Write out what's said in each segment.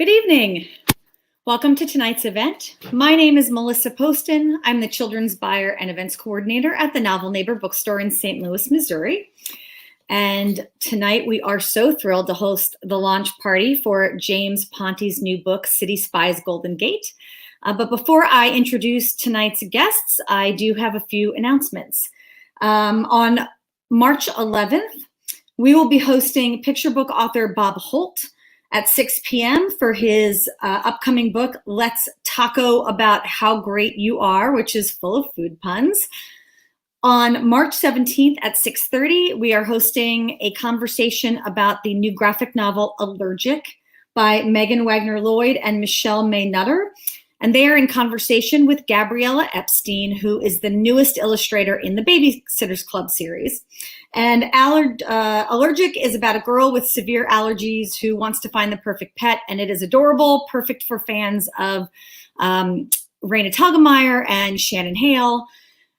Good evening. Welcome to tonight's event. My name is Melissa Poston. I'm the Children's Buyer and Events Coordinator at the Novel Neighbor Bookstore in St. Louis, Missouri. And tonight we are so thrilled to host the launch party for James Ponti's new book, City Spies, Golden Gate. But before I introduce tonight's guests, I do have a few announcements. On March 11th, we will be hosting picture book author Bob Holt at 6 p.m. for his upcoming book, Let's Taco About How Great You Are, which is full of food puns. On March 17th at 6:30, we are hosting a conversation about the new graphic novel, Allergic, by Megan Wagner-Lloyd and Michelle May Nutter. And they are in conversation with Gabriella Epstein, who is the newest illustrator in the Babysitters Club series. And Allergic is about a girl with severe allergies who wants to find the perfect pet, and it is adorable, perfect for fans of Raina Telgemeier and Shannon Hale.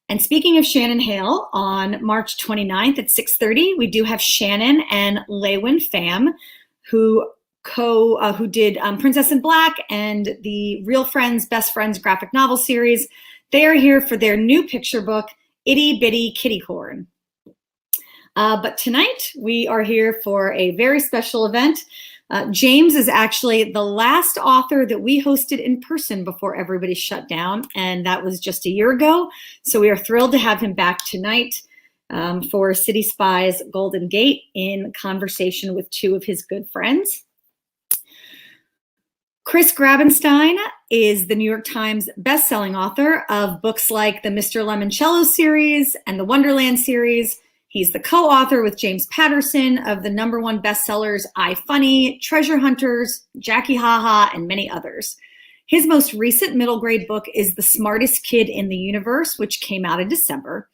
And speaking of Shannon Hale, on March 29th at 6:30, we do have Shannon and Lewin Pham, who did Princess in Black and the Real Friends, Best Friends graphic novel series. They are here for their new picture book, Itty Bitty Kitty Corn. But tonight we are here for a very special event. James is actually the last author that we hosted in person before everybody shut down, and that was just a year ago. So we are thrilled to have him back tonight for City Spies, Golden Gate, in conversation with two of his good friends. Chris Grabenstein is the New York Times bestselling author of books like the Mr. Lemoncello series and the Wonderland series. He's the co-author with James Patterson of the #1 bestsellers iFunny, Treasure Hunters, Jackie Haha, and many others. His most recent middle grade book is The Smartest Kid in the Universe, which came out in December.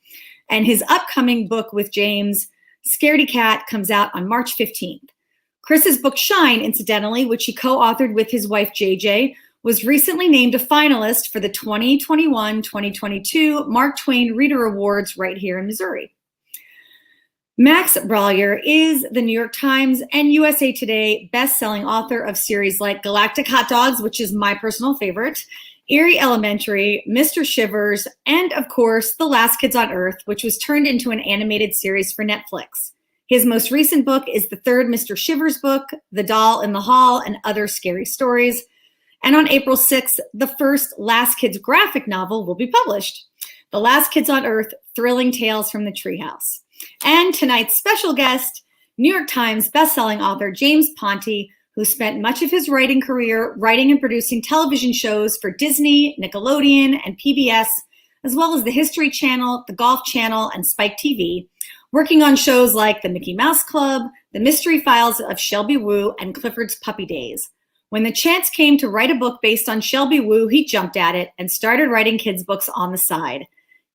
And his upcoming book with James, Scaredy Cat, comes out on March 15th. Chris's book Shine, incidentally, which he co-authored with his wife JJ, was recently named a finalist for the 2021-2022 Mark Twain Reader Awards right here in Missouri. Max Brallier is the New York Times and USA Today best-selling author of series like Galactic Hot Dogs, which is my personal favorite, Eerie Elementary, Mr. Shivers, and of course, The Last Kids on Earth, which was turned into an animated series for Netflix. His most recent book is the third Mr. Shivers book, The Doll in the Hall and Other Scary Stories. And on April 6th, the first Last Kids graphic novel will be published, The Last Kids on Earth, Thrilling Tales from the Treehouse. And tonight's special guest, New York Times bestselling author James Ponti, who spent much of his writing career writing and producing television shows for Disney, Nickelodeon, and PBS, as well as the History Channel, the Golf Channel, and Spike TV, working on shows like The Mickey Mouse Club, The Mystery Files of Shelby Woo, and Clifford's Puppy Days. When the chance came to write a book based on Shelby Woo, he jumped at it and started writing kids' books on the side.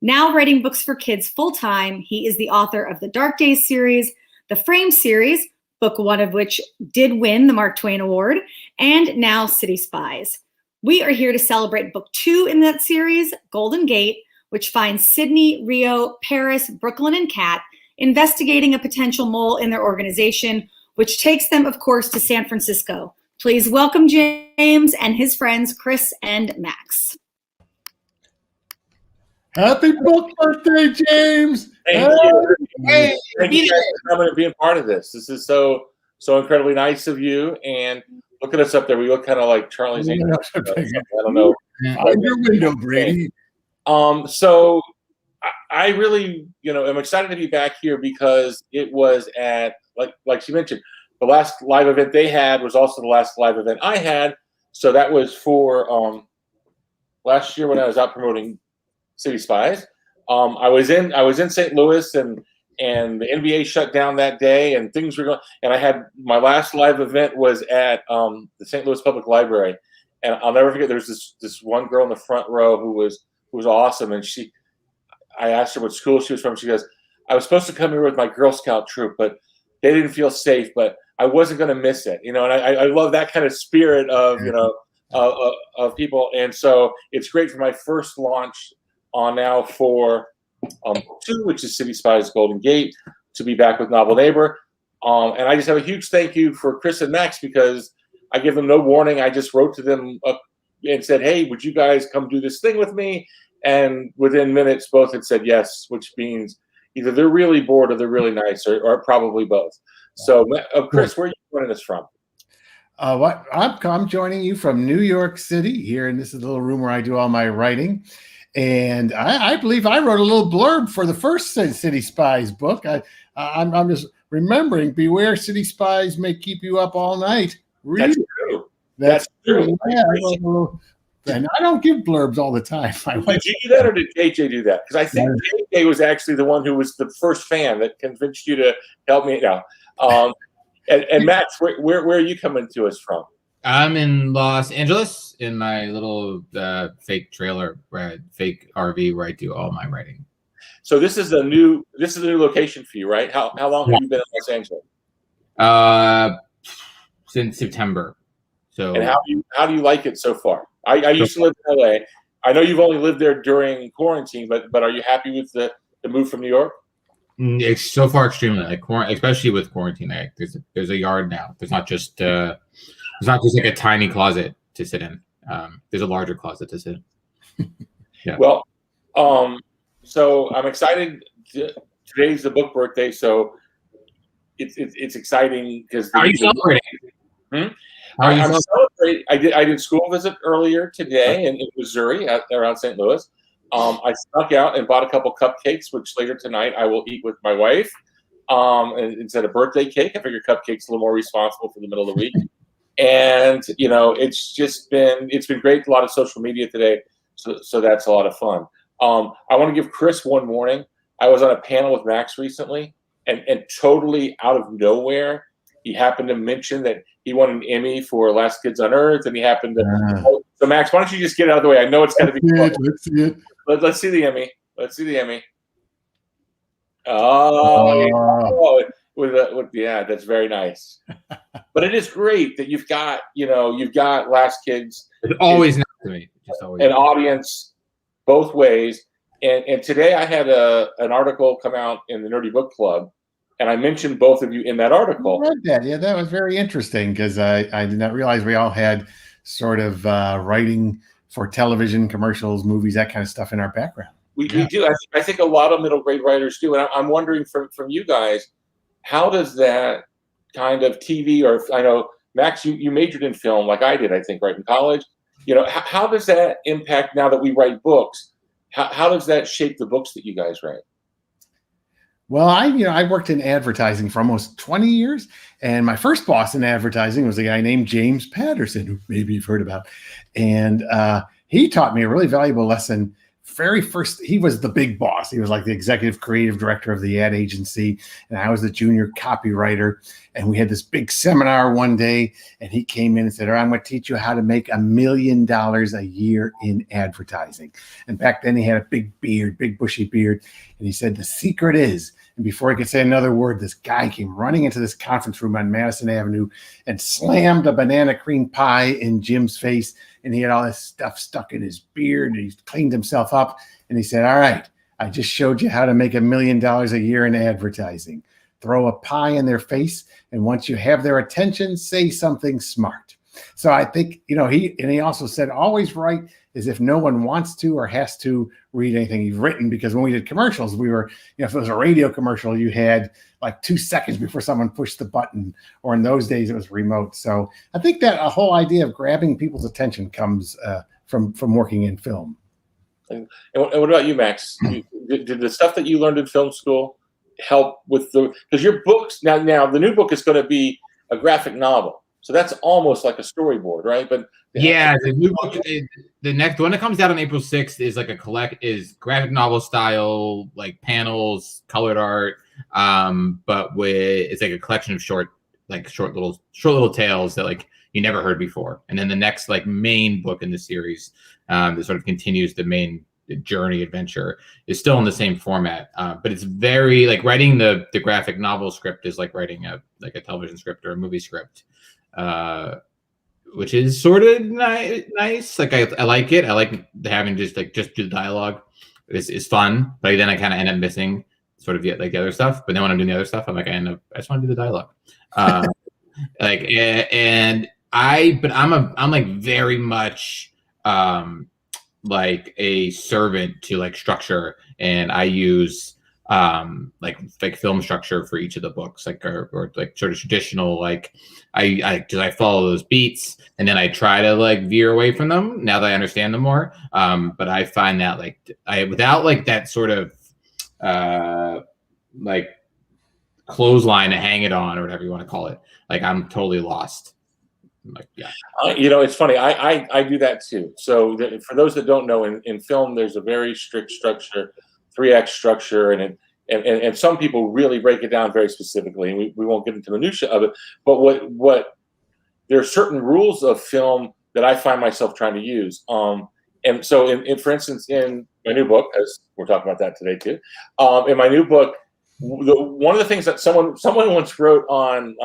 Now writing books for kids full-time, he is the author of the Dark Days series, the Frame series, book one of which did win the Mark Twain Award, and now City Spies. We are here to celebrate book 2 in that series, Golden Gate, which finds Sydney, Rio, Paris, Brooklyn, and Kat investigating a potential mole in their organization, which takes them, of course, to San Francisco. Please welcome James and his friends, Chris and Max. Happy book birthday, James! Thank you. Thank you guys for coming and being part of this. This is so incredibly nice of you. And look at us up there. We look kind of like Charlie's Angels. I don't know. On your window, Brady. So I really, am excited to be back here because it was at, like she mentioned, the last live event they had was also the last live event I had. So that was for last year when I was out promoting City Spies. I was in St. Louis and the NBA shut down that day and things were going, and I had my last live event was at the St. Louis Public Library, and I'll never forget. There was this one girl in the front row who was awesome, and I asked her what school she was from. She goes, "I was supposed to come here with my Girl Scout troop, but they didn't feel safe, but I wasn't going to miss it." And I love that kind of spirit of of people, and so it's great for my first launch on now for 2, which is City Spies Golden Gate, to be back with Novel Neighbor. And I just have a huge thank you for Chris and Max because I give them no warning. I just wrote to them and said, hey, would you guys come do this thing with me? And within minutes, both had said yes, which means either they're really bored or they're really nice, or probably both. So, Chris, where are you joining us from? I'm joining you from New York City here, and this is the little room where I do all my writing. And I believe I wrote a little blurb for the first City Spies book. I'm just remembering, beware, City Spies may keep you up all night. Read. That's true. That's true. Yeah, and I don't give blurbs all the time. Did you do that, or did JJ do that? Because I think JJ was actually the one who was the first fan that convinced you to help me out. And Max, where are you coming to us from? I'm in Los Angeles in my little fake trailer, fake RV, where I do all my writing. So this is a new location for you, right? How long have you been in Los Angeles? Since September. So, and how do you like it so far? I used to live in LA. I know you've only lived there during quarantine, but are you happy with the move from New York? It's so far extremely, like, especially with quarantine. There's a yard now. There's not just like a tiny closet to sit in. There's a larger closet to sit in. Yeah. Well, so I'm excited. Today's the book birthday, so it's exciting because. How are you celebrating? I'm celebrating. I did school visit earlier today in Missouri, around St. Louis. I snuck out and bought a couple cupcakes, which later tonight I will eat with my wife. And instead of birthday cake, I figure cupcakes a little more responsible for the middle of the week. And it's been great. A lot of social media today, so that's a lot of fun. I want to give Chris one warning. I was on a panel with Max recently, and totally out of nowhere, he happened to mention that he won an Emmy for Last Kids on Earth, and he happened to. So Max, why don't you just get it out of the way? I know it's got to be. Let's see it. Let's see the Emmy. Let's see the Emmy. Oh, yeah, that's very nice. But it is great that you've got Last Kids. It's always nice to me. Just always an audience both ways. And today I had an article come out in the Nerdy Book Club, and I mentioned both of you in that article. I read that. Yeah, that was very interesting because I did not realize we all had sort of writing for television, commercials, movies, that kind of stuff in our background. We do. I think a lot of middle grade writers do. And I'm wondering from you guys, how does that kind of TV, or I know, Max, you majored in film like I did, I think, right in college. How does that impact now that we write books? How does that shape the books that you guys write? Well, I worked in advertising for almost 20 years, and my first boss in advertising was a guy named James Patterson, who maybe you've heard about. And he taught me a really valuable lesson. Very first, he was the big boss. He was like the executive creative director of the ad agency, and I was the junior copywriter. And we had this big seminar one day, and he came in and said, "All right, I'm going to teach you how to make $1 million a year in advertising." And back then he had a big beard, big bushy beard. And he said, "The secret is," and before I could say another word, this guy came running into this conference room on Madison Avenue and slammed a banana cream pie in Jim's face. And he had all this stuff stuck in his beard, and he cleaned himself up. And he said, "All right, I just showed you how to make $1 million a year in advertising. Throw a pie in their face, and once you have their attention, say something smart." So I think, he also said, always write as if no one wants to or has to read anything you've written, because when we did commercials, we were, if it was a radio commercial, you had like 2 seconds before someone pushed the button, or in those days it was remote. So I think that a whole idea of grabbing people's attention comes from working in film. And what about you, Max? Did the stuff that you learned in film school help with because your books now the new book is going to be a graphic novel, so that's almost like a storyboard, right? But yeah, the new book, the next one that comes out on April 6th is like is graphic novel style, like panels, colored art, but it's like a collection of short little tales that like you never heard before. And then the next like main book in the series that sort of continues the main journey adventure is still in the same format, but it's very like writing the graphic novel script is like writing a television script or a movie script, which is sort of nice. Like I like it. I like having just do the dialogue. It's fun, but then I kind of end up missing sort of the other stuff. But then when I'm doing the other stuff, I'm like I just want to do the dialogue. And I'm like very much like a servant to like structure, and I use like film structure for each of the books, like or like sort of traditional, like I follow those beats, and then I try to like veer away from them now that I understand them more. But I find that like without like that sort of like clothesline to hang it on or whatever you want to call it, like I'm totally lost. Like, yeah. It's funny. I do that too. So for those that don't know, in film, there's a very strict structure, 3-act structure, and some people really break it down very specifically. And we won't get into the minutia of it. But what there are certain rules of film that I find myself trying to use. And so for instance, in my new book, as we're talking about that today too, in my new book, one of the things that someone once wrote on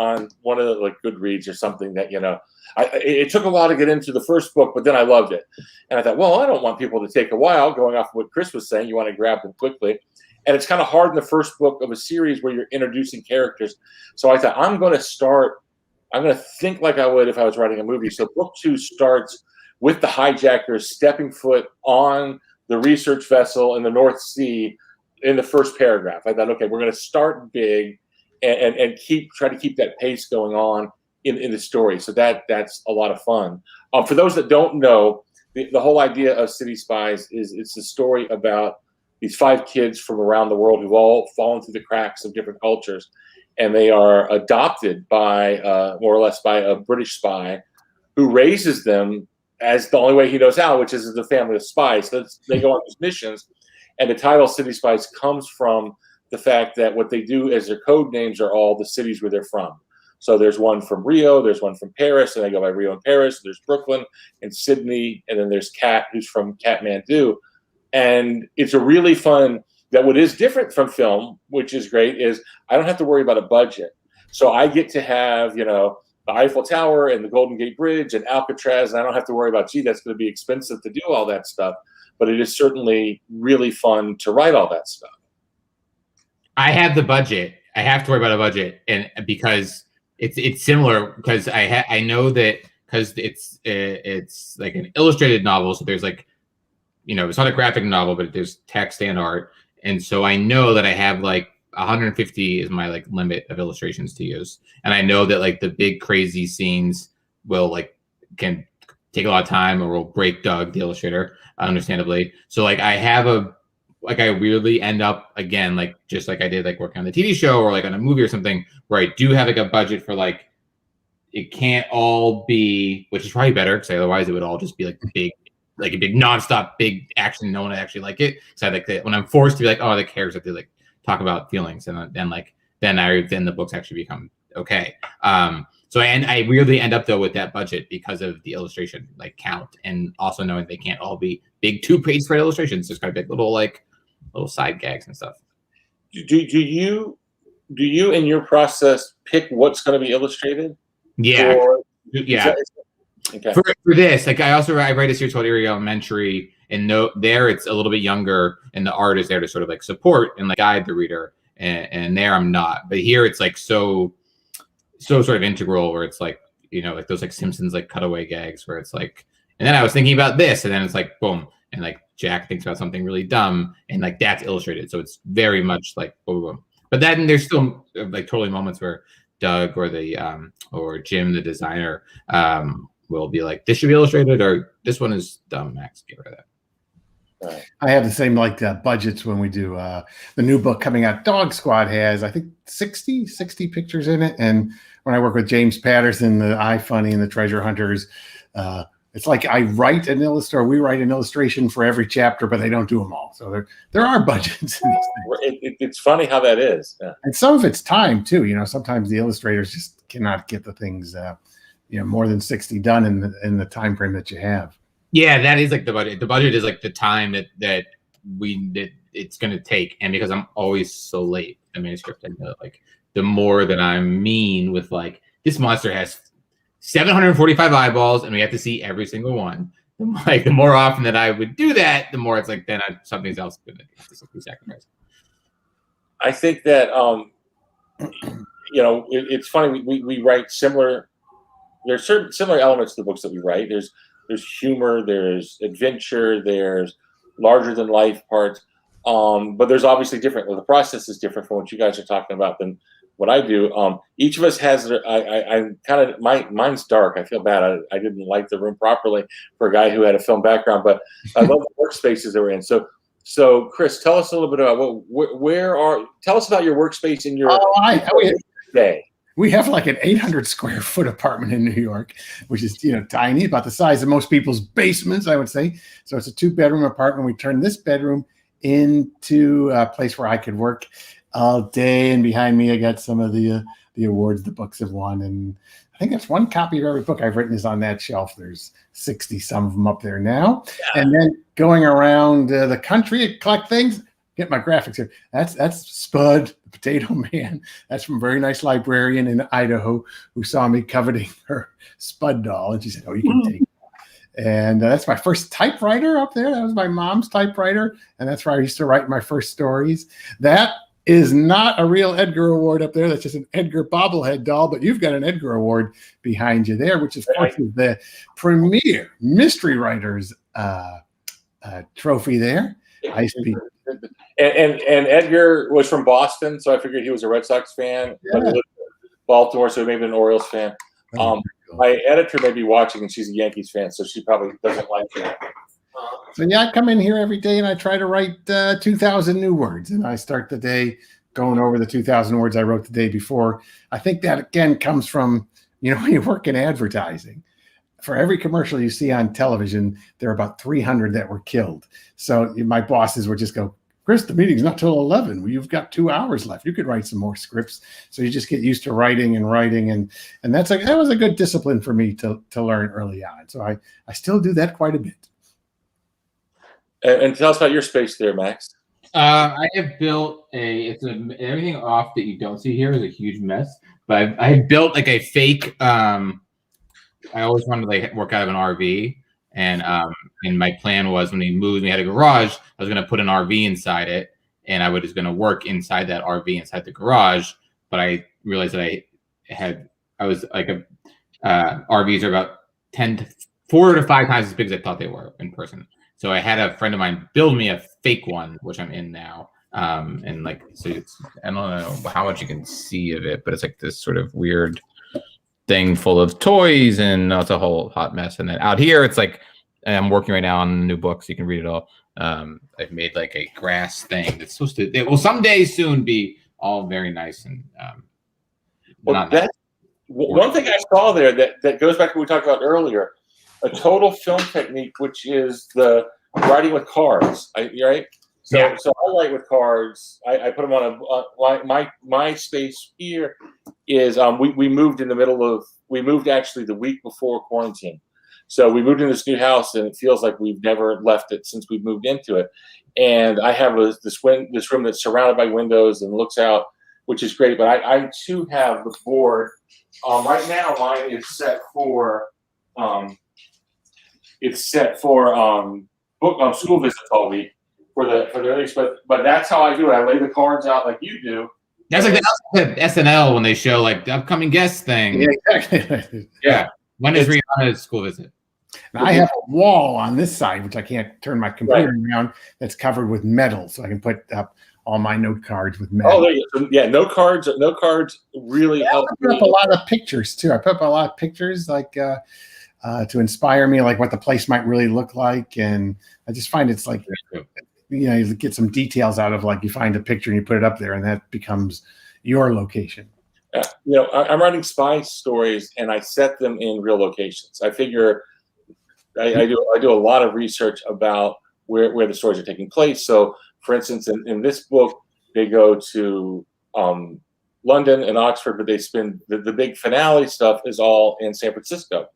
one of the like Goodreads or something that, it took a while to get into the first book, but then I loved it. And I thought, well, I don't want people to take a while, going off of what Chris was saying. You want to grab them quickly. And it's kind of hard in the first book of a series where you're introducing characters. So I thought, I'm going to think like I would if I was writing a movie. So book 2 starts with the hijackers stepping foot on the research vessel in the North Sea in the first paragraph. I thought, okay, we're going to start big and try to keep that pace going on in the story. So that's a lot of fun. For those that don't know, the whole idea of City Spies is it's a story about these 5 kids from around the world who've all fallen through the cracks of different cultures, and they are adopted by more or less by a British spy who raises them as the only way he knows how, which is as a family of spies. So they go on these missions. And the title City Spies comes from the fact that what they do as their code names are all the cities where they're from. So there's one from Rio, there's one from Paris, and they go by Rio and Paris. There's Brooklyn and Sydney, and then there's Kat, who's from Kathmandu. And it's a really fun, that what is different from film, which is great, is I don't have to worry about a budget. So I get to have, the Eiffel Tower and the Golden Gate Bridge and Alcatraz, and I don't have to worry about, that's going to be expensive to do all that stuff. But it is certainly really fun to write all that stuff. I have the budget. I have to worry about a budget, and because it's similar, because I know that because it's like an illustrated novel, so there's like, it's not a graphic novel, but there's text and art, and so I know that I have like 150 is my like limit of illustrations to use, and I know that like the big crazy scenes can take a lot of time or will break Doug, the illustrator, understandably. So like I weirdly end up again, like just like I did like working on the TV show or like on a movie or something, where I do have like a budget for like, it can't all be, which is probably better because otherwise it would all just be like big, like a big nonstop big action. No one would actually like it. So I like that when I'm forced to be like, oh, the characters have to like talk about feelings, and then the books actually become okay. So I weirdly end up though with that budget because of the illustration like count, and also knowing they can't all be big 2-page spread illustrations. There's kind of like little side gags and stuff. Do you in your process pick what's going to be illustrated? Yeah, yeah. Okay. For this, like I write a series called Erie Elementary, and there it's a little bit younger, and the art is there to sort of like support and like guide the reader, and there I'm not. But here it's like so sort of integral, where it's like, like those like Simpsons like cutaway gags where it's like, and then I was thinking about this, and then it's like boom, and like Jack thinks about something really dumb, and like that's illustrated, so it's very much like boom, boom. But then there's still like totally moments where Doug or the or Jim, the designer, will be like, this should be illustrated, or this one is dumb, Max, get rid of that. Right. I have the same like budgets when we do the new book coming out. Dog Squad has, I think, 60 pictures in it. And when I work with James Patterson, the iFunny and the Treasure Hunters, it's like we write an illustration for every chapter, but they don't do them all. So there are budgets in these things. It's funny how that is. Yeah. And some of it's time too. Sometimes the illustrators just cannot get the things, more than 60 done in the time frame that you have. Yeah, that is like the budget. The budget is like the time that it's going to take, and because I'm always so late, the manuscript, and like the more that I'm mean with like, this monster has 745 eyeballs, and we have to see every single one. Like the more often that I would do that, the more it's like then something else going to be sacrificed. I think that it's funny. We write similar there's certain similar elements to the books that we write. There's humor, there's adventure, there's larger than life parts. But there's obviously different. Well, the process is different from what you guys are talking about than what I do. Each of us has. I'm kind of mine's dark. I feel bad. I didn't light the room properly for a guy who had a film background, but I love the workspaces that we're in. So Chris, tell us a little bit about tell us about your workspace in your day. We have like an 800 square foot apartment in New York, which is, tiny, about the size of most people's basements, I would say. So it's a 2-bedroom apartment. We turned this bedroom into a place where I could work all day. And behind me, I got some of the awards the books have won. And I think that's one copy of every book I've written is on that shelf. There's 60 some of them up there now. Yeah. And then going around the country to collect things. Get my graphics here. That's Spud, the Potato Man. That's from a very nice librarian in Idaho who saw me coveting her Spud doll, and she said, "Oh, you can take it." And that's my first typewriter up there. That was my mom's typewriter, and that's where I used to write my first stories. That is not a real Edgar Award up there. That's just an Edgar bobblehead doll, but you've got an Edgar Award behind you there, which of course is the premier mystery writers trophy there. And Edgar was from Boston, so I figured he was a Red Sox fan. Yeah. But he lived in Baltimore, so maybe an Orioles fan. My editor may be watching, and she's a Yankees fan, so she probably doesn't like that. So yeah, I come in here every day and I try to write 2,000 new words, and I start the day going over the 2,000 words I wrote the day before. I think that again comes from when you work in advertising. For every commercial you see on television, there are about 300 that were killed. So my bosses would just go, "Chris, the meeting's not till 11. Well, you've got 2 hours left. You could write some more scripts." So you just get used to writing, and that was a good discipline for me to learn early on. So I still do that quite a bit. And tell us about your space there, Max. I have built everything off that you don't see here is a huge mess, but I have built like a fake. I always wanted to work out of an RV, and my plan was when we had a garage, I was going to put an RV inside it, and I was going to work inside that RV inside the garage. But I realized that RVs are about 4 to 5 times as big as I thought they were in person. So I had a friend of mine build me a fake one, which I'm in now. So I don't know how much you can see of it, but it's like this sort of weird thing full of toys, and it's a whole hot mess. And then out here, it's like I'm working right now on a new book, so you can read it all. I've made like a grass thing that's supposed to. It will someday soon be all very nice and. One thing I saw there that goes back to what we talked about earlier, a total film technique, which is the writing with cards. Right. So I write with cards. I put them on my space here is we moved actually the week before quarantine. So we moved in this new house, and it feels like we've never left it since we moved into it. And I have this room that's surrounded by windows and looks out, which is great. But I too have the board. Right now mine is set for school visits all week. For the release, but that's how I do it. I lay the cards out like you do. That's like the SNL when they show like the upcoming guest thing. Yeah, exactly. Yeah. When is Rihanna's school visit? And I have a wall on this side, which I can't turn my computer around, that's covered with metal, so I can put up all my note cards with metal. Oh, there you go. Yeah, note cards really help. I put up a lot of pictures too. I put up a lot of pictures like to inspire me, like what the place might really look like, and I just find it's like. You get some details out of, like, you find a picture and you put it up there, and that becomes your location. I'm writing spy stories, and I set them in real locations. I figure I do a lot of research about where the stories are taking place. So, for instance, in this book, they go to London and Oxford, but they spend the big finale stuff is all in San Francisco.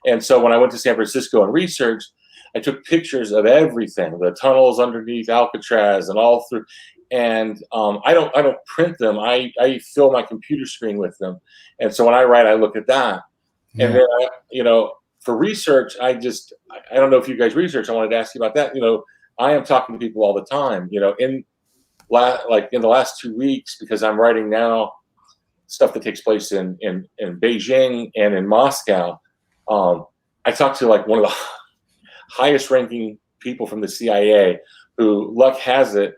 And so when I went to San Francisco and researched, I took pictures of everything, the tunnels underneath Alcatraz and all through, and I don't print them. I fill my computer screen with them, and so when I write, I look at that, and then for research, I don't know if you guys research. I wanted to ask you about that. I am talking to people all the time. In the last 2 weeks, because I'm writing now stuff that takes place in Beijing and in Moscow. I talked to like one of the highest ranking people from the CIA who, luck has it,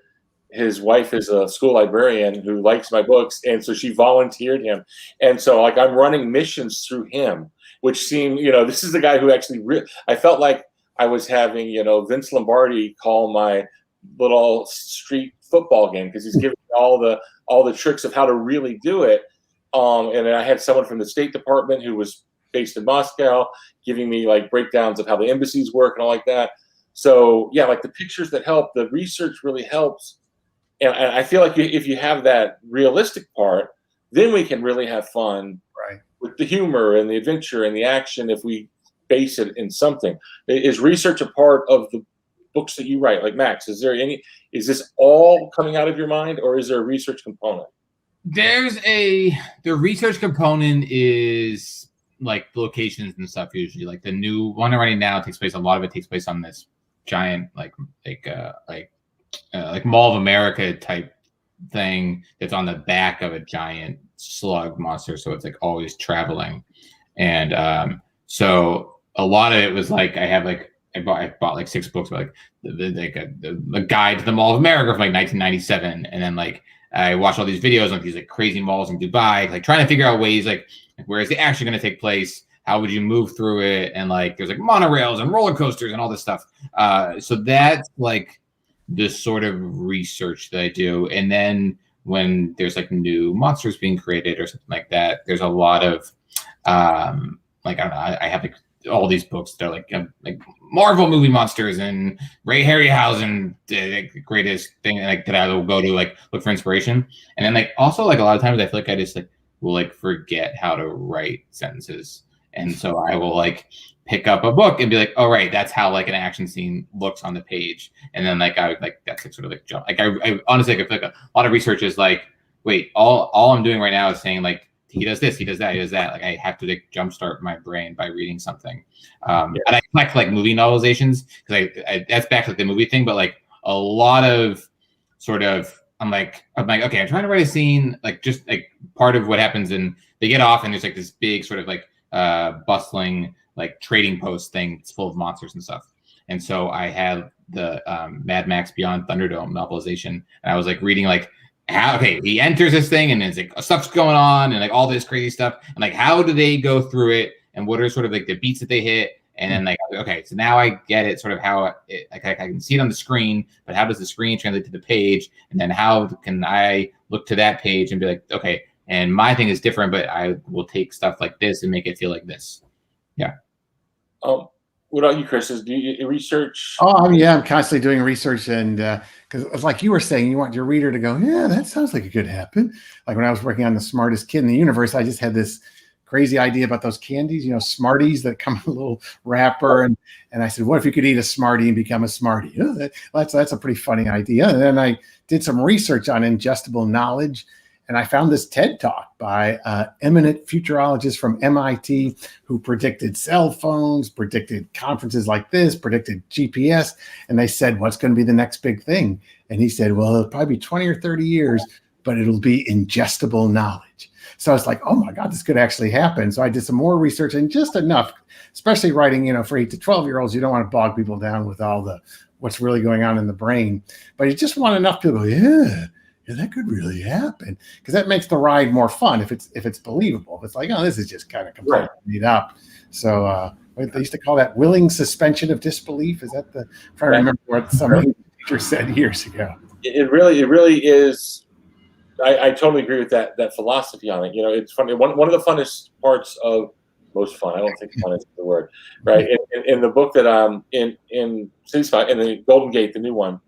his wife is a school librarian who likes my books, and so she volunteered him. And so like I'm running missions through him, which seemed, this is the guy who actually I felt like I was having, Vince Lombardi call my little street football game, because he's giving me all the tricks of how to really do it. And then I had someone from the State Department who was based in Moscow giving me like breakdowns of how the embassies work and all like that. So yeah, like the pictures that help, the research really helps. And I feel like if you have that realistic part, then we can really have fun, Right, with the humor and the adventure and the action if we base it in something. Is research a part of the books that you write? Like Max, is this all coming out of your mind, or is there a research component? The research component is like the locations and stuff. Usually, like the new one I'm writing now takes place. A lot of it takes place on this giant like Mall of America type thing that's on the back of a giant slug monster. So it's like always traveling, and so a lot of it was like I bought like 6 books about like a guide to the Mall of America from like 1997, and then like I watched all these videos on these like crazy malls in Dubai, like trying to figure out ways like where is the action going to take place? How would you move through it? And like there's like monorails and roller coasters and all this stuff. So that's like this sort of research that I do. And then when there's like new monsters being created or something like that, there's a lot of like I don't know, I have like all these books that are like Marvel movie monsters and Ray Harryhausen, the greatest thing like that I will go to like look for inspiration. And then like also like a lot of times I feel like I just like will like forget how to write sentences. And so I will like pick up a book and be like, oh right, that's how like an action scene looks on the page. And then like I like that's like sort of like jump. Like I honestly like, I feel like a lot of research is like, wait, all I'm doing right now is saying like he does this, he does that, he does that. Like I have to like jumpstart my brain by reading something. And I collect like movie novelizations because I that's back to like, the movie thing, but like a lot of sort of I'm like, okay, I'm trying to write a scene, like just like part of what happens and they get off and there's like this big sort of like bustling like trading post thing that's full of monsters and stuff. And so I had the Mad Max Beyond Thunderdome novelization, and I was like reading like okay, he enters this thing and it's like stuff's going on and like all this crazy stuff. And like, how do they go through it? And what are sort of like the beats that they hit? And then like, okay, so now I get it sort of how like I can see it on the screen, but how does the screen translate to the page? And then how can I look to that page and be like, okay, and my thing is different, but I will take stuff like this and make it feel like this. Yeah. What about you, Chris? Do you research? Oh, yeah, I'm constantly doing research, and because it's like you were saying, you want your reader to go, yeah, that sounds like it could happen. Like when I was working on The Smartest Kid in the Universe, I just had this crazy idea about those candies, Smarties that come in a little wrapper, and I said, what if you could eat a Smartie and become a Smartie? That's a pretty funny idea. And then I did some research on ingestible knowledge. And I found this TED Talk by eminent futurologist from MIT who predicted cell phones, predicted conferences like this, predicted GPS. And they said, what's going to be the next big thing? And he said, well, it'll probably be 20 or 30 years, but it'll be ingestible knowledge. So I was like, oh my God, this could actually happen. So I did some more research, and just enough, especially writing, for 8 to 12-year-olds, you don't want to bog people down with all the what's really going on in the brain. But you just want enough people, yeah, that could really happen, because that makes the ride more fun if it's believable. If it's like, oh, this is just kind of completely made up. So they used to call that willing suspension of disbelief. Is that if I remember what some teacher said years ago? It really is. I totally agree with that philosophy on it. It's funny. One of the funnest parts of most fun. I don't think fun is the word, right? In the book that in City Spies, in the Golden Gate, the new one,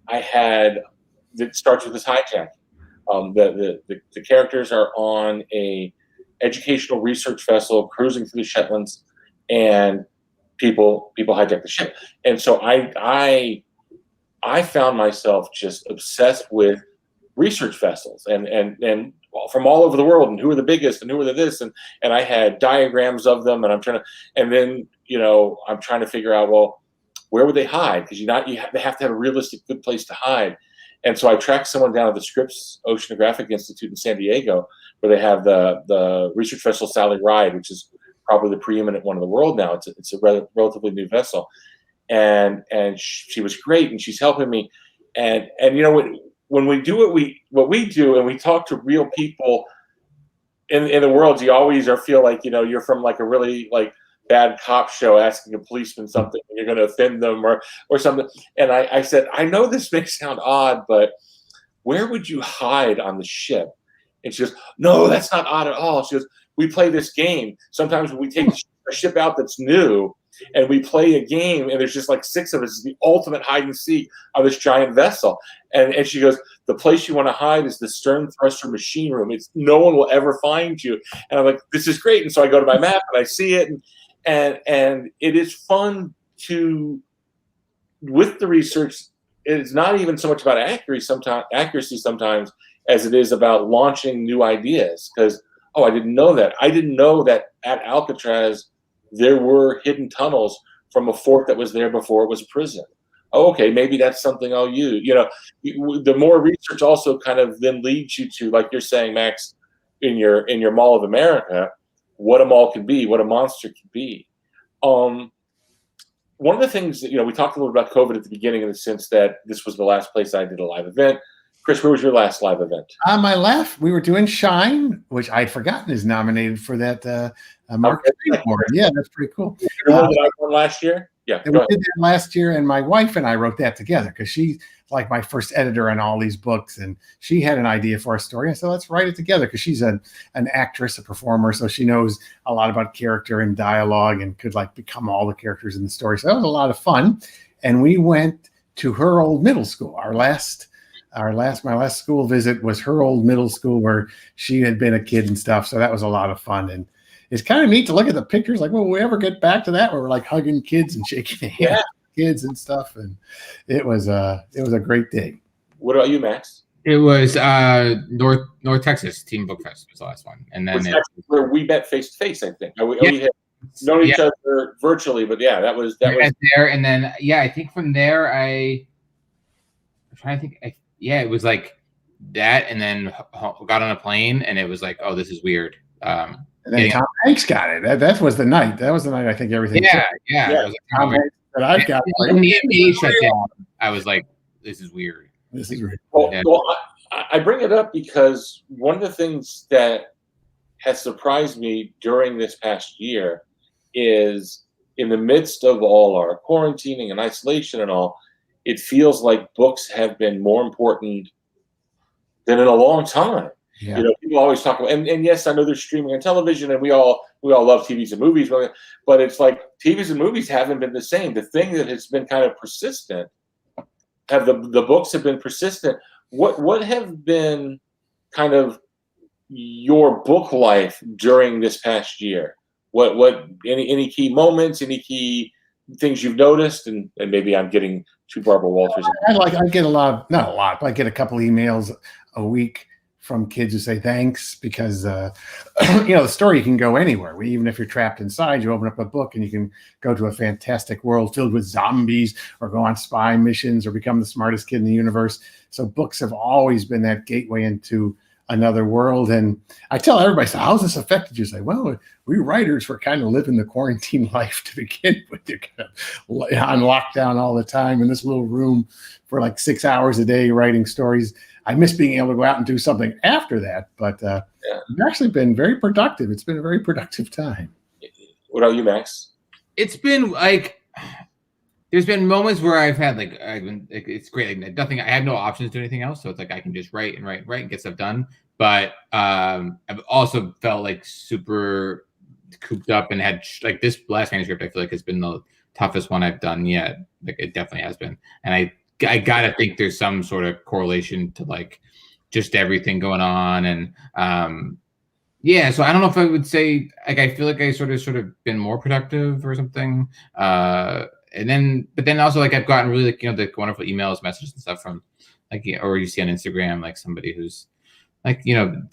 I had. That starts with this hijack. The characters are on a educational research vessel cruising through the Shetlands, and people hijack the ship. And so I found myself just obsessed with research vessels and from all over the world, and who are the biggest and who are the this, and I had diagrams of them, and I'm trying to figure out, well, where would they hide? Because they have to have a realistic good place to hide. And so I tracked someone down at the Scripps Oceanographic Institute in San Diego, where they have the research vessel Sally Ride, which is probably the preeminent one in the world now. It's a relatively new vessel, and she was great, and she's helping me, and you know, when we do what we do, and we talk to real people in the world, you always feel like, you know, you're from like a really like bad cop show asking a policeman something and you're going to offend them or something. And I said, I know this may sound odd, but where would you hide on the ship? And she goes, no, that's not odd at all. She goes, we play this game. Sometimes we take a ship out that's new and we play a game, and there's just like 6 of us. It's the ultimate hide and seek of this giant vessel. And she goes, the place you want to hide is the stern thruster machine room. No one will ever find you. And I'm like, this is great. And so I go to my map and I see it, and it is fun to, with the research, it's not even so much about accuracy sometimes as it is about launching new ideas. Because, oh, I didn't know that. I didn't know that at Alcatraz there were hidden tunnels from a fort that was there before it was a prison. Oh, okay, maybe that's something I'll use. You know, the more research also kind of then leads you to, like you're saying, Max, in your Mall of America, what a mall could be, what a monster could be. One of the things that, you know, we talked a little about COVID at the beginning in the sense that this was the last place I did a live event. Chris, where was your last live event? My left, we were doing Shine, which I'd forgotten is nominated for that Mark Twain Award. Yeah, that's pretty cool. The one that I won last year? Yeah, we did that last year, and my wife and I wrote that together because she's like my first editor on all these books, and she had an idea for a story. I said, let's write it together because she's an actress, a performer, so she knows a lot about character and dialogue and could like become all the characters in the story. So that was a lot of fun. And we went to her old middle school. My last school visit was her old middle school where she had been a kid and stuff. So that was a lot of fun. And it's kind of neat to look at the pictures. Like, will we ever get back to that where we're like hugging kids and shaking hands with kids and stuff? And it was a great day. What about you, Max? It was North Texas Teen Book Fest was the last one, and then where we met face to face. I think we had known each other virtually, but that was there. And then I think from there I'm trying to think. It was like that, and then got on a plane, and it was like, oh, this is weird. And then Tom Hanks got it. That was the night. That was the night I think everything. Yeah. It was like, Tom Hanks that I've got. When the NBA shut down, I was like, this is weird. This is weird. Well, I bring it up because one of the things that has surprised me during this past year is, in the midst of all our quarantining and isolation and all, it feels like books have been more important than in a long time. Yeah. You know, people always talk about, and yes, I know there's streaming on television, and we all love TVs and movies, but it's like TVs and movies haven't been the same. The thing that has been kind of persistent, the books have been persistent. What have been kind of your book life during this past year? What any key moments, any key things you've noticed, and maybe I'm getting too Barbara Walters. I get not a lot, but I get a couple emails a week from kids who say thanks because the story can go anywhere. Even if you're trapped inside, you open up a book and you can go to a fantastic world filled with zombies, or go on spy missions, or become the smartest kid in the universe. So books have always been that gateway into another world. And I tell everybody, so how's this affected you? Say, well, we writers were kind of living the quarantine life to begin with. You're kind of on lockdown all the time in this little room for like 6 hours a day writing stories. I miss being able to go out and do something after that, but it's actually been very productive. It's been a very productive time. What about you, Max? It's been like, there's been moments where I've had it's great. Like nothing. I have no options to do anything else, so it's like I can just write and get stuff done. But I've also felt like super cooped up and had like this last manuscript. I feel like has been the toughest one I've done yet. Like it definitely has been, and I gotta think there's some sort of correlation to like just everything going on, and so I don't know if I would say like I feel like I sort of been more productive or something. But then also like I've gotten really like, the wonderful emails, messages and stuff from like, or you see on Instagram, like somebody who's like,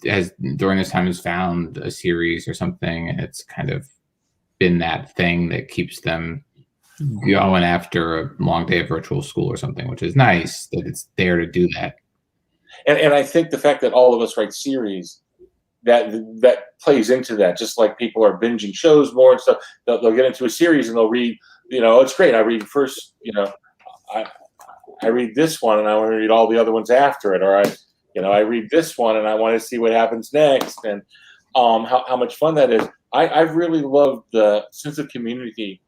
has during this time has found a series or something, and it's kind of been that thing that keeps them going after a long day of virtual school or something, which is nice that it's there to do that. And I think the fact that all of us write series, that plays into that. Just like people are binging shows more and stuff, they'll get into a series and they'll read. It's great. I read first. I read this one and I want to read all the other ones after it, or I read this one and I want to see what happens next, and how much fun that is. I've really loved the sense of community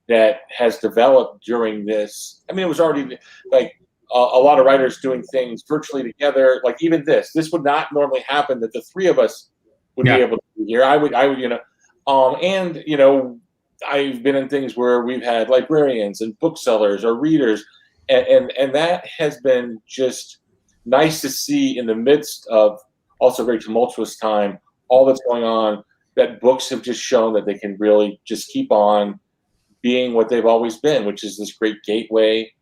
that has developed during this. I mean, it was already like a lot of writers doing things virtually together. Like even this would not normally happen, that the three of us would be able to be here. I would, I've been in things where we've had librarians and booksellers or readers, and that has been just nice to see in the midst of also very tumultuous time, all that's going on, that books have just shown that they can really just keep on being what they've always been, which is this great gateway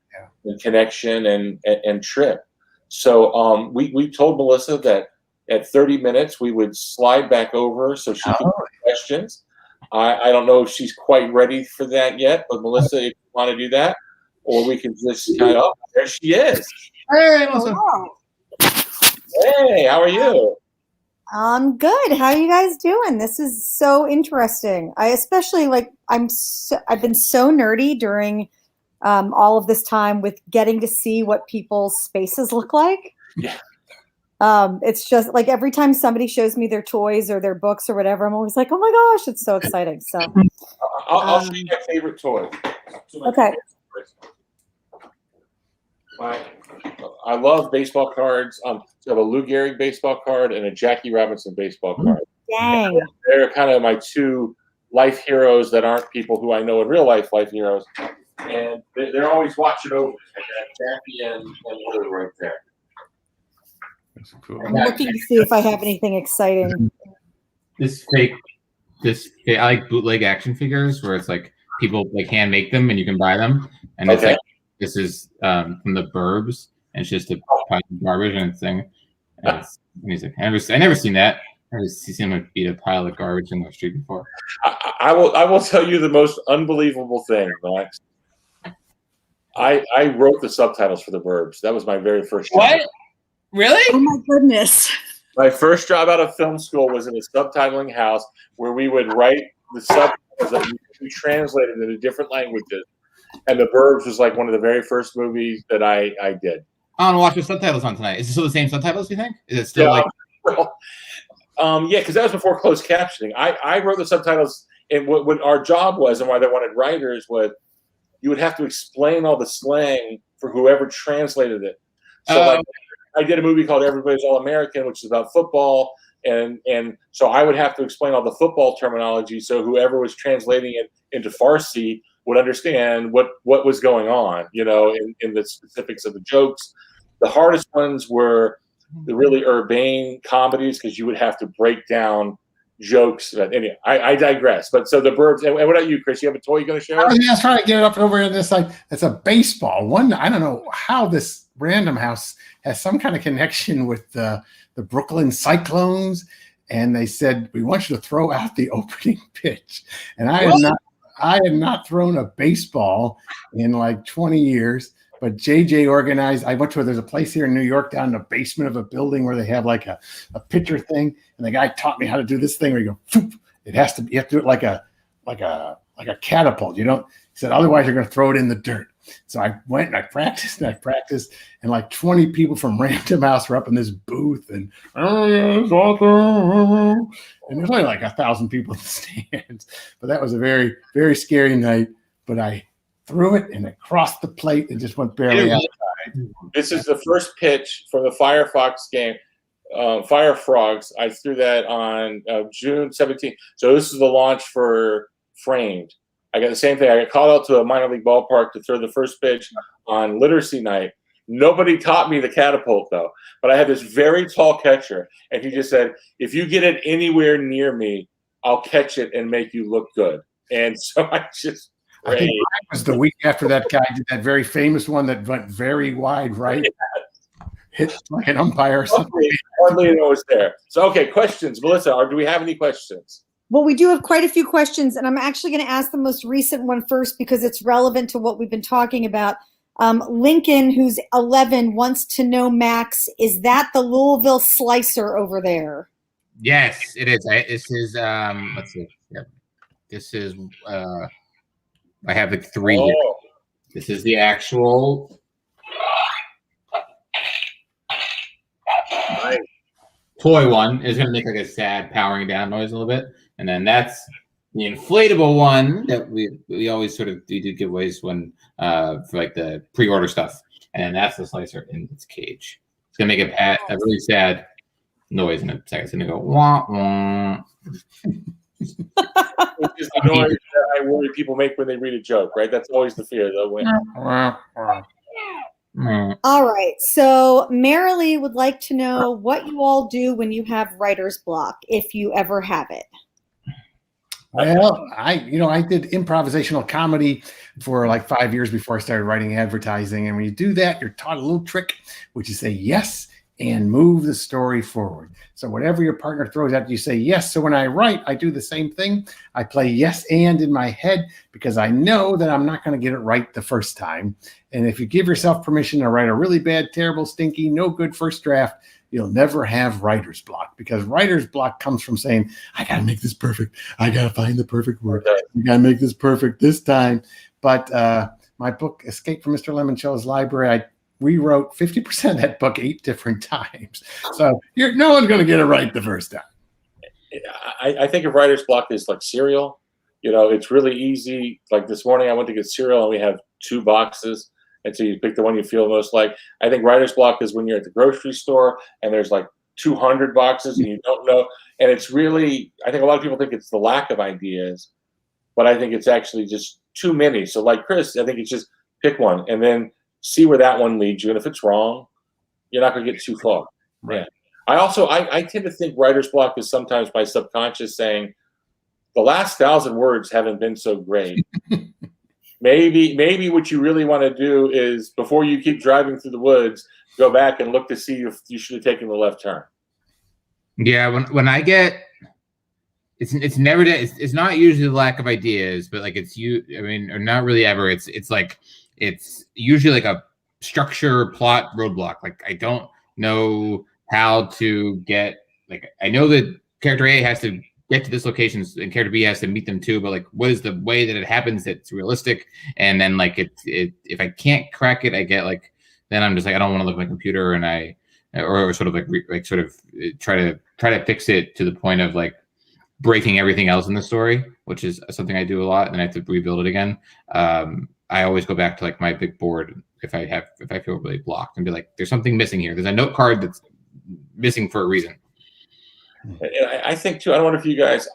and connection and trip. So we told Melissa that at 30 minutes we would slide back over so she could ask questions. I don't know if she's quite ready for that yet, but Melissa, if you want to do that, or we can just kind of, there she is. Hey, Melissa. Hey, how are you? I'm good. How are you guys doing? This is so interesting. I especially I've been so nerdy during all of this time with getting to see what people's spaces look like. Yeah. It's just like every time somebody shows me their toys or their books or whatever, I'm always like, oh my gosh, it's so exciting. So I'll show you my favorite toy. Okay. I love baseball cards. I have a Lou Gehrig baseball card and a Jackie Robinson baseball card. Dang. And they're kind of my two life heroes that aren't people who I know in real life heroes. And they're always watching over. I got Jackie and Lou right there. That's cool. I'm looking to see if I have anything exciting. I like bootleg action figures where it's like people like hand make them and you can buy them, and it's like this is from the Burbs, and it's just a pile of garbage and it's thing. And it's music. I never seen that. I never seen someone beat a pile of garbage in the street before. I will tell you the most unbelievable thing, Max. I wrote the subtitles for the Burbs. That was my very first job. What? Really? Oh my goodness. My first job out of film school was in a subtitling house where we would write the subtitles that we translated into different languages. And The Burbs was like one of the very first movies that I did. I want to watch the subtitles on tonight. Is it still the same subtitles, you think? Is it still because that was before closed captioning. I wrote the subtitles, and what our job was and why they wanted writers was you would have to explain all the slang for whoever translated it. So I did a movie called Everybody's All American, which is about football, and so I would have to explain all the football terminology so whoever was translating it into Farsi would understand what was going on, in the specifics of the jokes. The hardest ones were the really urbane comedies because you would have to break down jokes. But anyway, I digress. But so the Burbs. And what about you, Chris? You have a toy you're going to show? I was trying to get it up and over in this. It's a baseball one. I don't know how this Random House has some kind of connection with the Brooklyn Cyclones, and they said we want you to throw out the opening pitch. And I had not thrown a baseball in like 20 years. But JJ organized. There's a place here in New York down in the basement of a building where they have like a pitcher thing, and the guy taught me how to do this thing where you go, you have to do it like a catapult. He said otherwise you're going to throw it in the dirt. So I went and I practiced, and like 20 people from Random House were up in this booth, and there's only like 1,000 people in the stands. But that was a very, very scary night. But I threw it and it crossed the plate and just went barely outside. This is the first pitch for the Firefox game, Fire Frogs. I threw that on June 17th. So this is the launch for Framed. I got the same thing. I got called out to a minor league ballpark to throw the first pitch on Literacy Night. Nobody taught me the catapult, though. But I had this very tall catcher, and he just said, if you get it anywhere near me, I'll catch it and make you look good. And so I just I think it was the week after that guy did that very famous one that went very wide right. Hit like an umpire or something. Hardly it was there. So, okay, questions. Melissa, do we have any questions? Well, we do have quite a few questions, and I'm actually going to ask the most recent one first because it's relevant to what we've been talking about. Lincoln, who's 11, wants to know, Max, is that the Louisville Slicer over there? Yes, it is. This is let's see. Yep. This is I have like 3 here. Oh, This is the actual nice. toy one. It's gonna make like a sad powering down noise a little bit. And then that's the inflatable one that we always sort of do giveaways when for like the pre-order stuff. And that's the slicer in its cage. It's gonna make a really sad noise in a second. It's gonna go wah wah. Which is the noise that I worry people make when they read a joke, right? That's always the fear, though. All right. So Marilee would like to know what you all do when you have writer's block, if you ever have it. Well, I did improvisational comedy for like 5 years before I started writing advertising. And when you do that, you're taught a little trick, which is say yes and move the story forward. So whatever your partner throws at you, say yes. So when I write, I do the same thing. I play yes and in my head because I know that I'm not going to get it right the first time. And if you give yourself permission to write a really bad, terrible, stinky, no good first draft, you'll never have writer's block, because writer's block comes from saying, I got to make this perfect. I got to find the perfect word. I got to make this perfect this time. But my book, Escape from Mr. Lemonshell's Library, I rewrote 50% of that book 8 different times. So no one's going to get it right the first time. I think of writer's block is like cereal. It's really easy. Like this morning, I went to get cereal, and we have 2 boxes. And so you pick the one you feel most like. I think writer's block is when you're at the grocery store and there's like 200 boxes and you don't know. And it's really, I think a lot of people think it's the lack of ideas, but I think it's actually just too many. So like Chris, I think it's just pick one and then see where that one leads you. And if it's wrong, you're not going to get too far. Right. Yeah. I tend to think writer's block is sometimes my subconscious saying, the last 1,000 words haven't been so great. Maybe what you really want to do is, before you keep driving through the woods, go back and look to see if you should have taken the left turn. Yeah, when I get, it's never it's not usually the lack of ideas, but like or not really ever. It's like it's usually like a structure plot roadblock. Like I don't know how to get, like I know that character A has to get to this location and character B has to meet them too, but like what is the way that it happens that's realistic? And then like if I can't crack it, I get like, then I'm just like, I don't want to look at my computer, and or sort of like sort of try to fix it to the point of like breaking everything else in the story, which is something I do a lot, and I have to rebuild it again. I always go back to like my big board if I feel really blocked and be like, there's something missing here. There's a note card that's missing for a reason. And I think too, I don't know if you guys,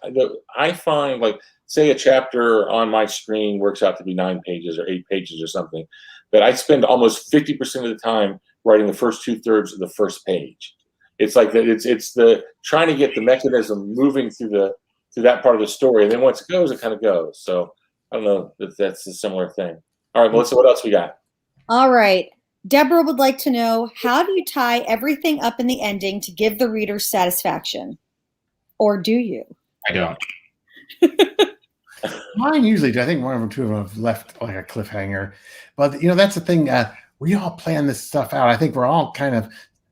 I find like, say a chapter on my screen works out to be 9 pages or 8 pages or something, that I spend almost 50% of the time writing the first 2/3 of the first page. It's like that. It's the trying to get the mechanism moving through that part of the story, and then once it goes, it kind of goes. So I don't know if that's a similar thing. All right, Melissa, what else we got? All right. Deborah would like to know, how do you tie everything up in the ending to give the reader satisfaction? Or do you? I don't. Mine usually do. I think one of them, 2 of them have left like a cliffhanger. But, that's the thing. We all plan this stuff out. I think we're all kind of,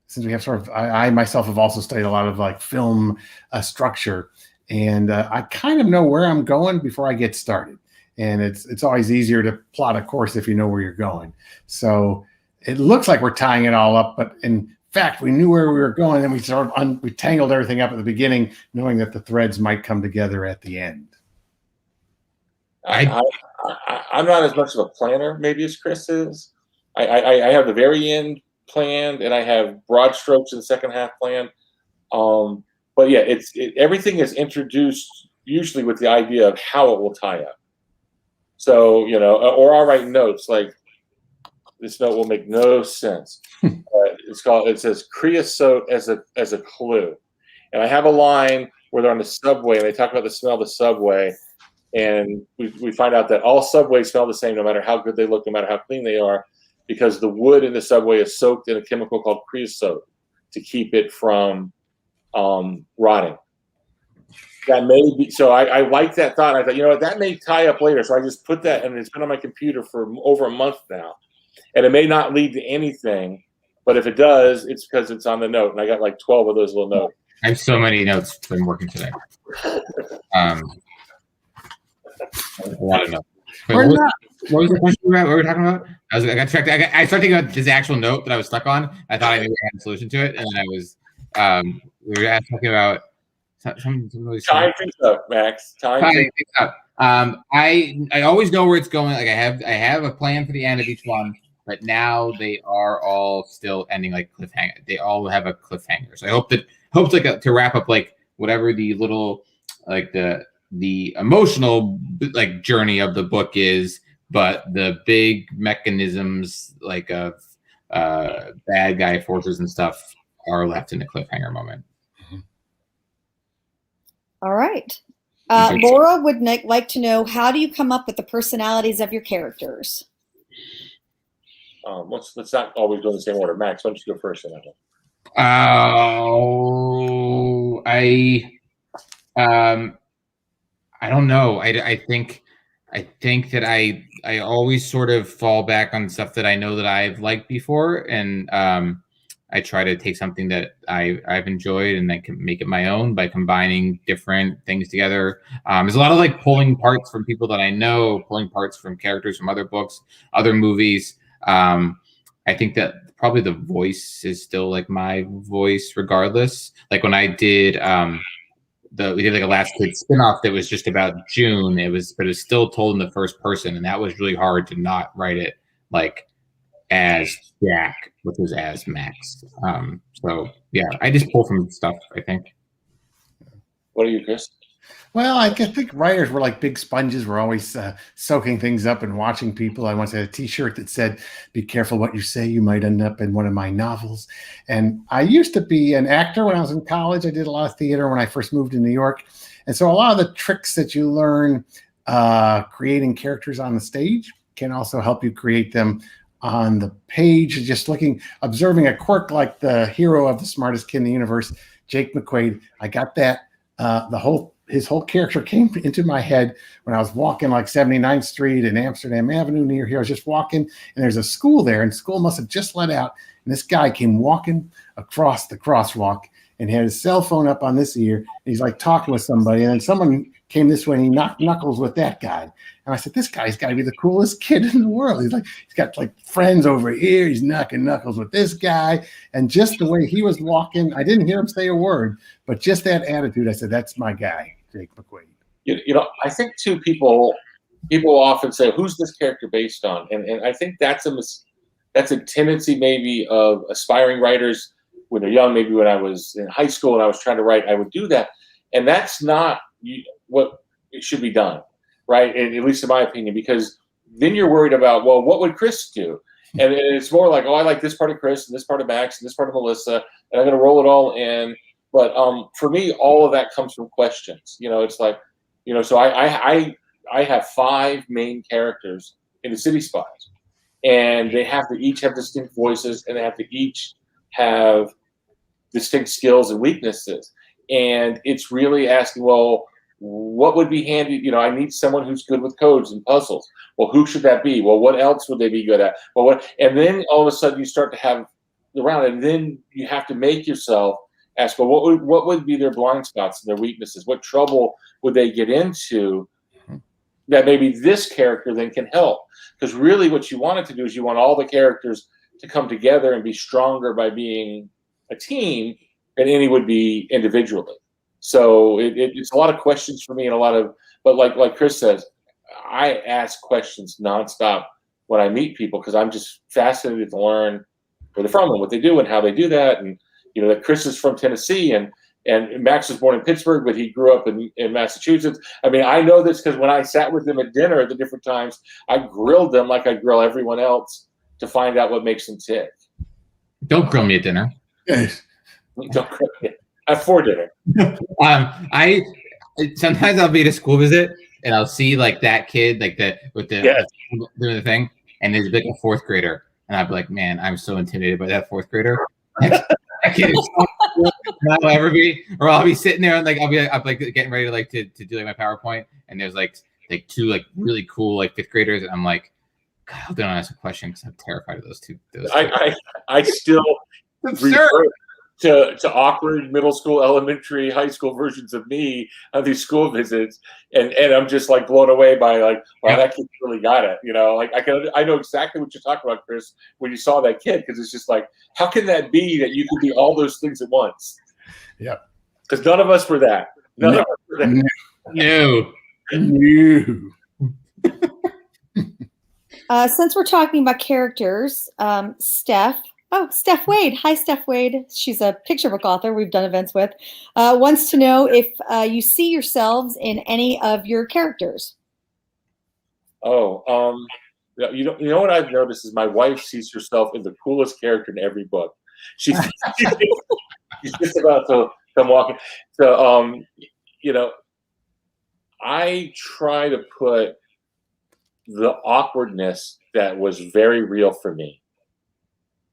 since we have sort of, I myself have also studied a lot of like film structure. And I kind of know where I'm going before I get started. And it's always easier to plot a course if you know where you're going. So it looks like we're tying it all up, but in fact, we knew where we were going, and we sort of we tangled everything up at the beginning, knowing that the threads might come together at the end. I'm not as much of a planner, maybe, as Chris is. I have the very end planned, and I have broad strokes in the second half planned. But yeah, everything is introduced usually with the idea of how it will tie up. So or I'll write notes like, this note will make no sense. It says creosote as a clue. And I have a line where they're on the subway and they talk about the smell of the subway. And we find out that all subways smell the same, no matter how good they look, no matter how clean they are, because the wood in the subway is soaked in a chemical called creosote to keep it from rotting. That may be, so I like that thought. I thought, that may tie up later. So I just put that, and it's been on my computer for over a month now. And it may not lead to anything, but if it does, it's because it's on the note. And I got like 12 of those little notes. I have so many notes from working today. A lot of notes. Wait, what was the question about? What were we talking about? I got tracked. I started thinking about this actual note that I was stuck on. I thought I knew I had a solution to it, and then I was we were talking about something really Time things up, Max. Time things up. I always know where it's going. Like I have a plan for the end of each one, but now they are all still ending like cliffhanger. They all have a cliffhanger. So I hope to wrap up like whatever the little like the emotional like journey of the book is, but the big mechanisms like of bad guy forces and stuff are left in the cliffhanger moment. All right. Laura would like to know, how do you come up with the personalities of your characters? Let's not always go in the same order. Max, why don't you go first? I don't know. I think that I always sort of fall back on stuff that I know that I've liked before, and I try to take something that I've enjoyed and I can make it my own by combining different things together. There's a lot of like pulling parts from people that I know, pulling parts from characters from other books, other movies. I think that probably the voice is still like my voice regardless. Like when I did we did like a Last Kid spinoff that was just about June. But it was still told in the first person, and that was really hard to not write it like as Jack, which was as Max. So yeah, I just pull from stuff, I think. What are you, Chris? Well, I think writers were like big sponges. We're always soaking things up and watching people. I once had a T-shirt that said, "Be careful what you say. You might end up in one of my novels." And I used to be an actor when I was in college. I did a lot of theater when I first moved to New York. And so a lot of the tricks that you learn creating characters on the stage can also help you create them on the page. Just observing a quirk like the hero of The Smartest Kid in the Universe, Jake McQuaid. I got that. His whole character came into my head when I was walking like 79th Street and Amsterdam Avenue near here. I was just walking, and there's a school there, and school must have just let out. And this guy came walking across the crosswalk and had his cell phone up on this ear. And he's like talking with somebody, and then someone came this way and he knocked knuckles with that guy. And I said, this guy's got to be the coolest kid in the world. He's got like friends over here. He's knocking knuckles with this guy. And just the way he was walking, I didn't hear him say a word, but just that attitude, I said, that's my guy, Jake McQuaid. You know, I think too, people often say, who's this character based on? And I think that's a tendency maybe of aspiring writers when they're young. Maybe when I was in high school and I was trying to write, I would do that. And that's not what it should be done, right? And at least in my opinion, because then you're worried about, well, what would Chris do? And it's more like, oh, I like this part of Chris and this part of Max and this part of Melissa, and I'm going to roll it all in. But for me, all of that comes from questions. You know, it's like, you know, so I have 5 main characters in the City Spies, and they have to each have distinct voices, and they have to each have distinct skills and weaknesses. And it's really asking, well, what would be handy? You know, I need someone who's good with codes and puzzles. Well, who should that be? Well, what else would they be good at? Well, what? And then all of a sudden you start to have around, and then you have to make yourself ask, well, what would be their blind spots and their weaknesses? What trouble would they get into that maybe this character then can help? Because really what you want it to do is you want all the characters to come together and be stronger by being a team than any would be individually. So it's a lot of questions for me, and but like Chris says, I ask questions nonstop when I meet people because I'm just fascinated to learn where they're from and what they do and how they do that. And you know that Chris is from Tennessee and Max was born in Pittsburgh, but he grew up in Massachusetts. I mean, I know this because when I sat with them at dinner at the different times, I grilled them like I grill everyone else to find out what makes them tick. Don't grill me at dinner. Don't grill me. For dinner. I sometimes I'll be at a school visit and I'll see like that kid like doing the thing, and there's like a 4th grader, and I'll be like, man, I'm so intimidated by that 4th grader. That kid is so cool. I'll ever be, or I'll be sitting there and like I'll be getting ready to do like my PowerPoint, and there's like 2 like really cool like 5th graders, and I'm like, God, I don't ask a question because I'm terrified of those two. I still absurd. to awkward middle school, elementary, high school versions of me on these school visits, and I'm just like blown away by like, wow, that kid really got it. Like I know exactly what you're talking about, Chris, when you saw that kid, because it's just like, how can that be that you can be all those things at once? Yeah, because none of us were that. None of us were that. No. Since we're talking about characters, Steph Wade. Hi, Steph Wade. She's a picture book author we've done events with. Wants to know if you see yourselves in any of your characters. Oh, you know what I've noticed is my wife sees herself in the coolest character in every book. She's just about to come walking. So, I try to put the awkwardness that was very real for me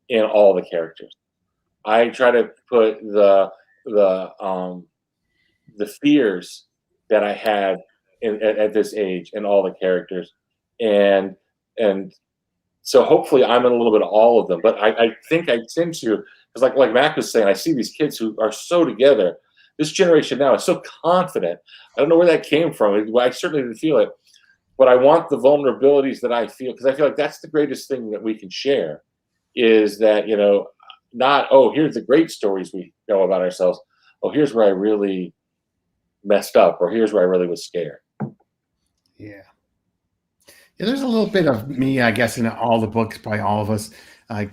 in all the characters. I try to put the fears that I had at this age in all the characters, and so hopefully I'm in a little bit of all of them. But I think I tend to, because like Mac was saying, I see these kids who are so together. This generation now is so confident. I don't know where that came from. I certainly didn't feel it, but I want the vulnerabilities that I feel, because I feel like that's the greatest thing that we can share. Is that not, oh, here's the great stories we know about ourselves. Oh, here's where I really messed up, or here's where I really was scared. Yeah, there's a little bit of me, I guess, in all the books by all of us. Like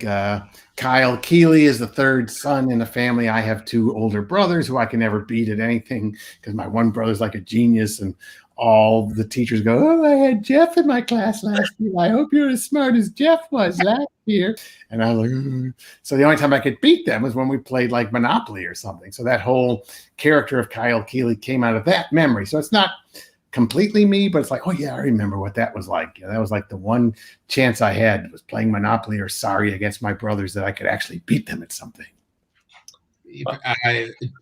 Kyle Keeley is the third son in the family. I have two older brothers who I can never beat at anything, because my one brother's like a genius, and all the teachers go, oh, I had Jeff in my class last year. I hope you're as smart as Jeff was last year. And I was like, so the only time I could beat them was when we played like Monopoly or something. So that whole character of Kyle Keeley came out of that memory. So it's not completely me, but it's like, oh yeah, I remember what that was like. That was like the one chance I had, was playing Monopoly or Sorry against my brothers, that I could actually beat them at something.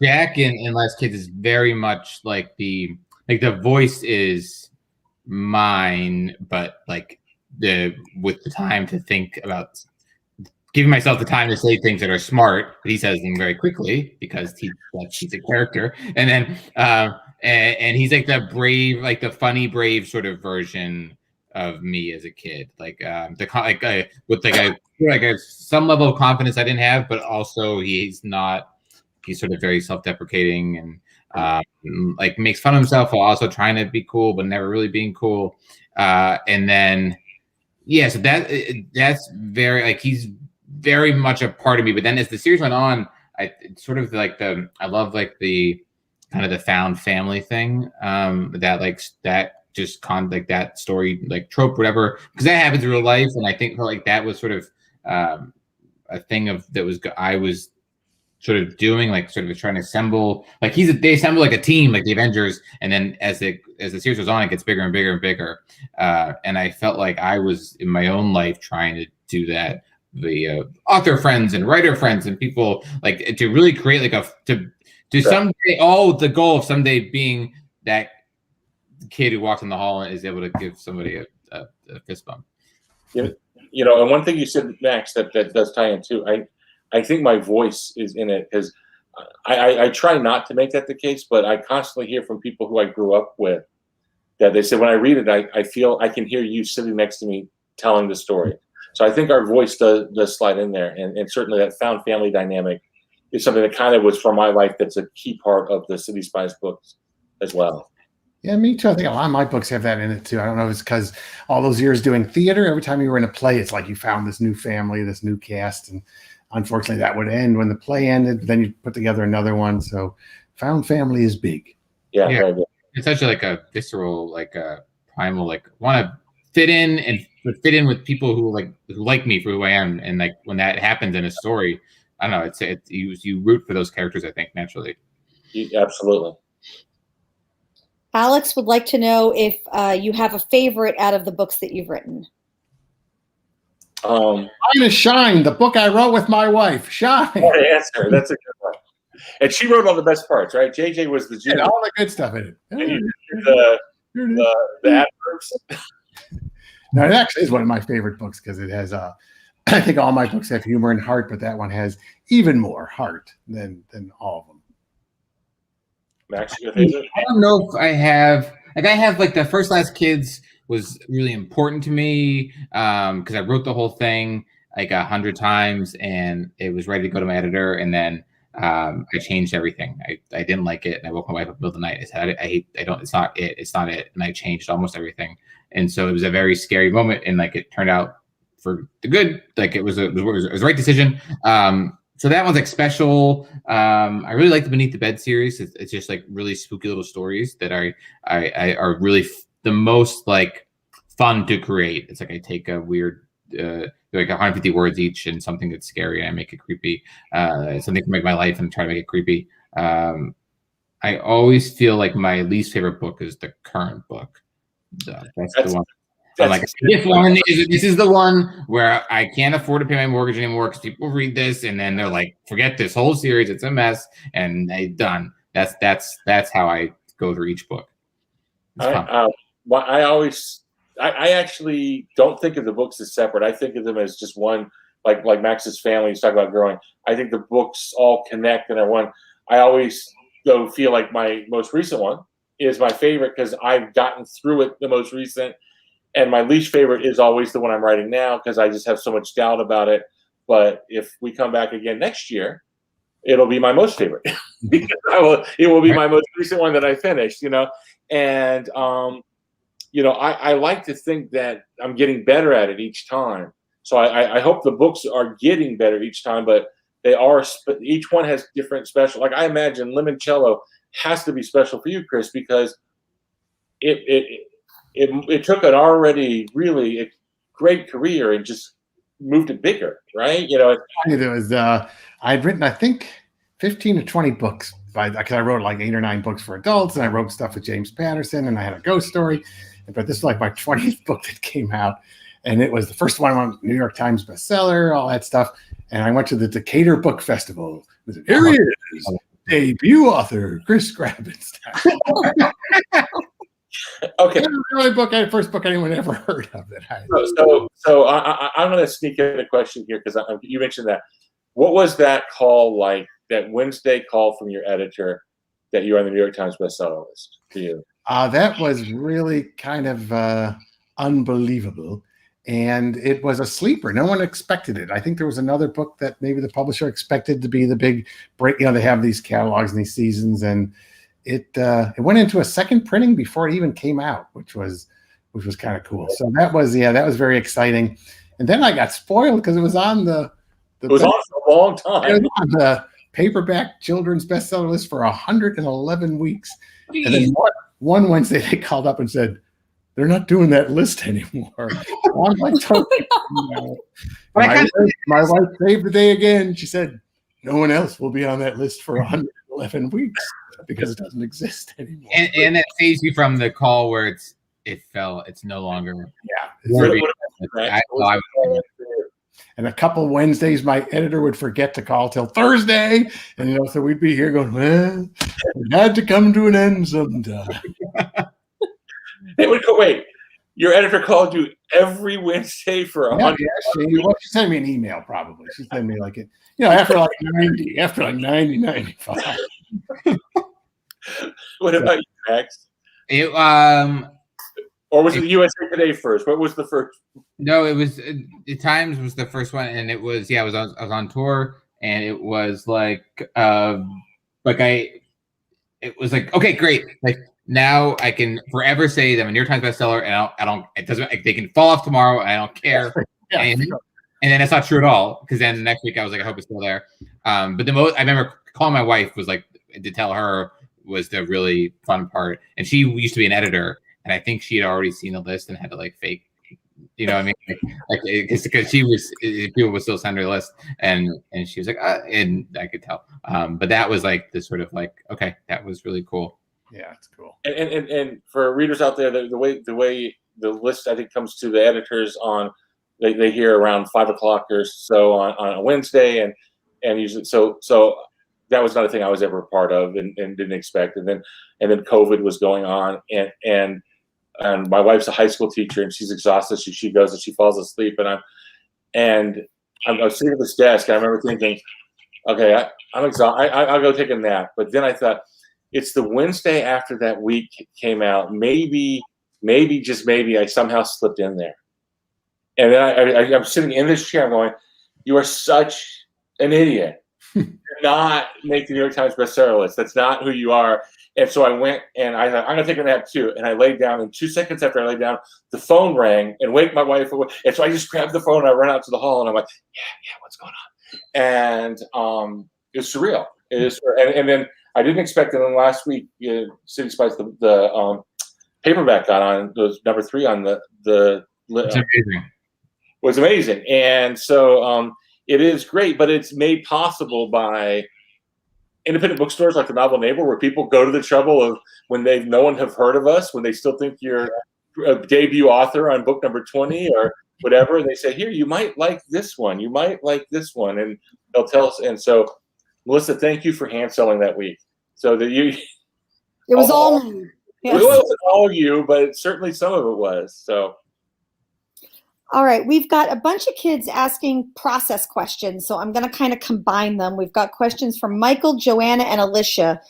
Jack in Last Kids is very much like the voice is mine, but like with the time to think about, giving myself the time to say things that are smart, but he says them very quickly because he's a character. And then and he's like the brave, like the funny, brave sort of version of me as a kid, like with some level of confidence I didn't have, but also he's sort of very self-deprecating and like makes fun of himself while also trying to be cool, but never really being cool. And then, yeah, so that's very, like, he's very much a part of me. But then as the series went on, I sort of like I love like the kind of the found family thing, that story, like trope, whatever, because that happens in real life. And I think like that was sort of a thing I was sort of doing, like sort of trying to assemble, like they assemble like a team, like the Avengers, and then as the series goes on, it gets bigger and bigger and bigger. And I felt like I was in my own life trying to do that. The author friends and writer friends and people, like, to really create like to someday, the goal of someday being that kid who walks in the hall and is able to give somebody a fist bump. And one thing you said, Max, that does tie in too. I think my voice is in it, because I try not to make that the case, but I constantly hear from people who I grew up with that they say, when I read it, I feel I can hear you sitting next to me telling the story. So I think our voice does slide in there, and certainly that found family dynamic is something that kind of was for my life. That's a key part of the City Spies books as well. Yeah, me too. I think a lot of my books have that in it too. I don't know if it's because all those years doing theater, every time you were in a play, it's like you found this new family, this new cast, and unfortunately that would end when the play ended. Then you put together another one. So found family is big. Yeah. It's such like a visceral, like a primal, like want to fit in with people who like me for who I am. And like when that happens in a story, I don't know, it's you root for those characters, I think, naturally. Absolutely. Alex would like to know if you have a favorite out of the books that you've written. Mine is Shine, the book I wrote with my wife. Shine. What an answer. That's a good one. And she wrote all the best parts, right? JJ was the genius. All the good stuff in it. And you did the adverbs. No, it actually is one of my favorite books, because it has I think all my books have humor and heart, but that one has even more heart than all of them. Max, your favorite? I don't know if I have like the First Last Kids was really important to me because I wrote the whole thing like 100 times and it was ready to go to my editor, and then I changed everything. I didn't like it, and I woke my wife up in the middle of the night. I said, it's not it, and I changed almost everything. And so it was a very scary moment, and like it turned out for the good. Like it was the right decision. So that one's like special. I really like the Beneath the Bed series. It's just like really spooky little stories that are really the most like fun to create. It's like I take a weird like 150 words each and something that's scary, and I make it creepy. Something from like my life and try to make it creepy. I always feel like my least favorite book is the current book. So that's the one. I'm like, this is the one where I can't afford to pay my mortgage anymore because people read this and then they're like, forget this whole series, it's a mess, and they done. That's how I go through each book. I actually don't think of the books as separate. I think of them as just one, like Max's family. He's talking about growing. I think the books all connect and are one. I always though feel like my most recent one is my favorite because I've gotten through it the most recent. And my least favorite is always the one I'm writing now because I just have so much doubt about it. But if we come back again next year, it'll be my most favorite because it will be my most recent one that I finished, you know. And you know, I like to think that I'm getting better at it each time. So I hope the books are getting better each time, but they are. Each one has different special. Like I imagine Limoncello has to be special for you, Chris, because it took an already really great career and just moved it bigger, right? You know, there was I'd written I think 15 to 20 books because I wrote like 8 or 9 books for adults, and I wrote stuff with James Patterson, and I had a ghost story. But this is like my 20th book that came out, and it was the first one on New York Times bestseller, all that stuff. And I went to the Decatur Book Festival. Here he is, debut author Chris Grabenstein. Okay. First book anyone ever heard of it. So I'm going to sneak in a question here because you mentioned that. What was that call like? That Wednesday call from your editor that you're on the New York Times bestseller list to you? That was really kind of unbelievable, and it was a sleeper. No one expected it. I think there was another book that maybe the publisher expected to be the big break. You know, they have these catalogs and these seasons, and it went into a second printing before it even came out, which was kind of cool. So that was very exciting. And then I got spoiled because it was on it was on for a long time. It was on the paperback children's bestseller list for 111 weeks. Jeez. And then one Wednesday they called up and said they're not doing that list anymore. I'm like, my wife saved the day again. She said no one else will be on that list for 111 weeks. Because it doesn't exist anymore. And that saves you from the call where it's no longer. Yeah. And a couple Wednesdays, my editor would forget to call till Thursday. And, so we'd be here going, well, it had to come to an end sometime. They would go, wait, your editor called you every Wednesday for 100? Yeah, she sent me an email probably. She sent me like it, after like 90, 95. What about you, Max? Or was it USA Today first? What was the first? No, it was the Times was the first one, and it was I was on tour, and it was like it was like, okay, great, like now I can forever say that I'm a New York Times bestseller, and I don't it doesn't they can fall off tomorrow, and I don't care. Yeah, and then that's not true at all, because then the next week I was like, I hope it's still there. But the most I remember calling my wife was like to tell her was the really fun part, and she used to be an editor, and I think she had already seen the list and had to like fake, you know what I mean, like because she was people would still send her the list, and she was like, and I could tell. But that was like the sort of like, okay, that was really cool. Yeah, it's cool. And for readers out there, the way the list I think comes to the editors on they hear around 5 o'clock or so on a Wednesday, and usually so that was not a thing I was ever a part of and didn't expect. And then COVID was going on, and my wife's a high school teacher, and she's exhausted. She goes and she falls asleep, and I was sitting at this desk, and I remember thinking, okay, I'm exhausted. I'll go take a nap. But then I thought, it's the Wednesday after that week came out. Maybe, just maybe, I somehow slipped in there. And then I'm sitting in this chair, I'm going, you are such an idiot. You're not make the New York Times bestseller list. That's not who you are. And so I went and I thought, I'm going to take a nap too. And I laid down, and 2 seconds after I laid down, the phone rang and wake my wife awake. And so I just grabbed the phone and I ran out to the hall and I'm like, yeah, what's going on? And it was surreal. It is, and then I didn't expect it. And then last week, City Spies, the paperback got on, was number 3 on the It's amazing. Was amazing. And so it is great, but it's made possible by independent bookstores like the Novel Neighbor, where people go to the trouble of, when no one have heard of us, when they still think you're a debut author on book number 20 or whatever, and they say, here, you might like this one, you might like this one, and they'll tell us. And so, Melissa, thank you for hand selling that week. So that It was all me. Yes. It wasn't all you, but certainly some of it was. So. All right, we've got a bunch of kids asking process questions, so I'm going to kind of combine them. We've got questions from Michael, Joanna, and Alicia,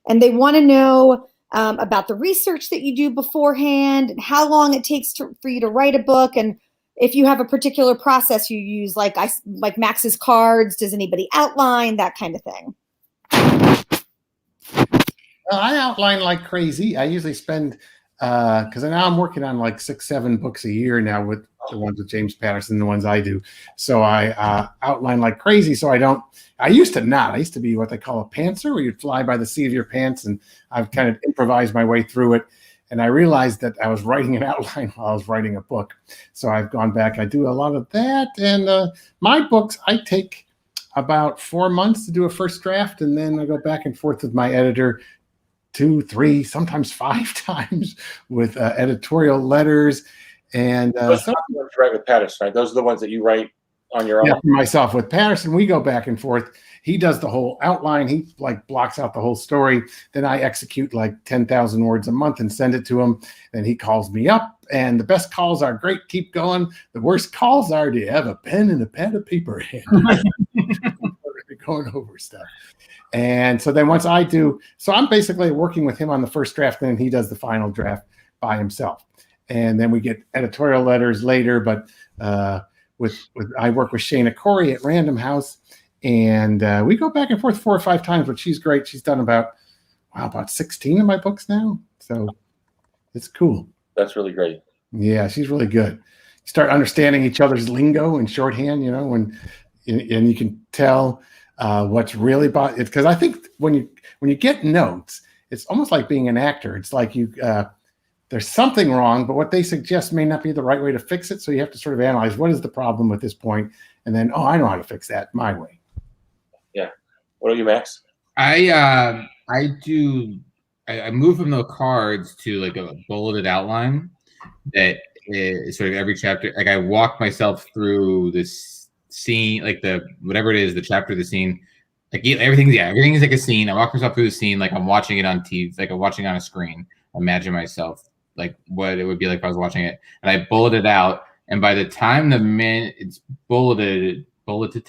and they want to know about the research that you do beforehand and how long it takes for you to write a book, and if you have a particular process you use, like Max's cards. Does anybody outline, that kind of thing? Well, I outline like crazy. I usually spend, because now I'm working on like 6-7 books a year now, with the ones with James Patterson, the ones I do. So I outline like crazy. So I used to not. I used to be what they call a pantser, where you'd fly by the seat of your pants, and I've kind of improvised my way through it. And I realized that I was writing an outline while I was writing a book. So I've gone back. I do a lot of that. And my books, I take about 4 months to do a first draft, and then I go back and forth with my editor 2, 3, sometimes 5 times with editorial letters. And those are the ones you write with Patterson, right? Those are the ones that you write on your own. Yeah, for myself. With Patterson, we go back and forth. He does the whole outline. He like blocks out the whole story. Then I execute like 10,000 words a month and send it to him. Then he calls me up, and the best calls are, great, keep going. The worst calls are, do you have a pen and a pad of paper in hand? Going over stuff. And so then once I do, so I'm basically working with him on the first draft, and then he does the final draft by himself. And then we get editorial letters later, but I work with Shana Corey at Random House, and we go back and forth 4 or 5 times, but she's great. She's done about 16 of my books now. So it's cool. That's really great. Yeah, she's really good. You start understanding each other's lingo and shorthand, and you can tell what's really about it. Because I think when you get notes, it's almost like being an actor. It's like there's something wrong, but what they suggest may not be the right way to fix it. So you have to sort of analyze, what is the problem with this point? And then, I know how to fix that my way. Yeah. What are you, Max? I move from the cards to like a bulleted outline that is sort of every chapter. Like I walk myself through this scene, like whatever it is, the chapter, the scene, like everything's like a scene. I walk myself through the scene like I'm watching it on TV, like I'm watching on a screen. Imagine myself like what it would be like if I was watching it, and I bullet it out. And by the time it's bulleted, by the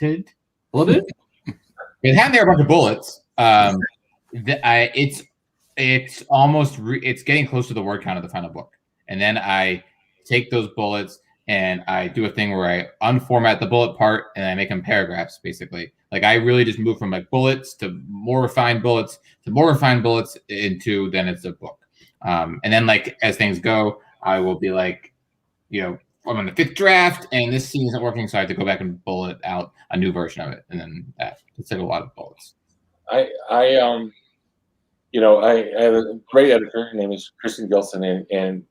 time there are a bunch of bullets, it's almost it's getting close to the word count of the final book. And then I take those bullets and I do a thing where I unformat the bullet part and I make them paragraphs, basically. Like I really just move from like bullets to more refined bullets into then it's a book. And then like as things go, I will be like, I'm on the 5th draft and this scene isn't working, so I have to go back and bullet out a new version of it. And then it's like a lot of bullets. I have a great editor. Her name is Kristen Gilson, and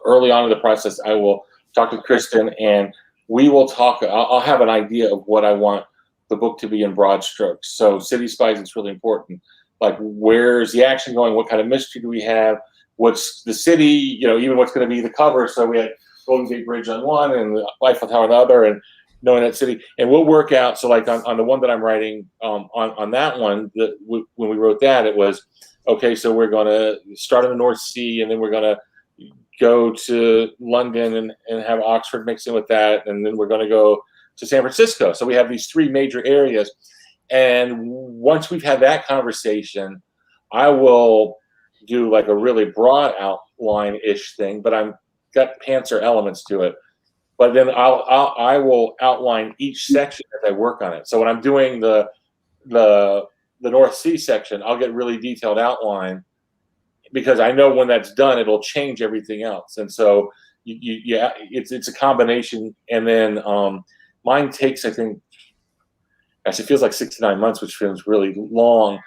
early on in the process, I will talk to Kristen, and we will talk. I'll have an idea of what I want the book to be in broad strokes. So, City Spies, it's really important. Like, where's the action going? What kind of mystery do we have? What's the city? Even what's going to be the cover. So we had Golden Gate Bridge on one, and the Eiffel Tower on the other, and knowing that city, and we'll work out. So, like on the one that I'm writing, on that one, when we wrote that, it was okay. So we're going to start in the North Sea, and then we're going to go to London and have Oxford mix in with that, and then we're going to go to San Francisco. So we have these 3 major areas. And once we've had that conversation, I will do like a really broad outline-ish thing, but I'm got pantser elements to it. But then I will outline each section as I work on it. So when I'm doing the North Sea section, I'll get really detailed outline because I know when that's done, it'll change everything else. And so it's a combination. And then mine takes, I think, actually it feels like 6 to 9 months, which feels really long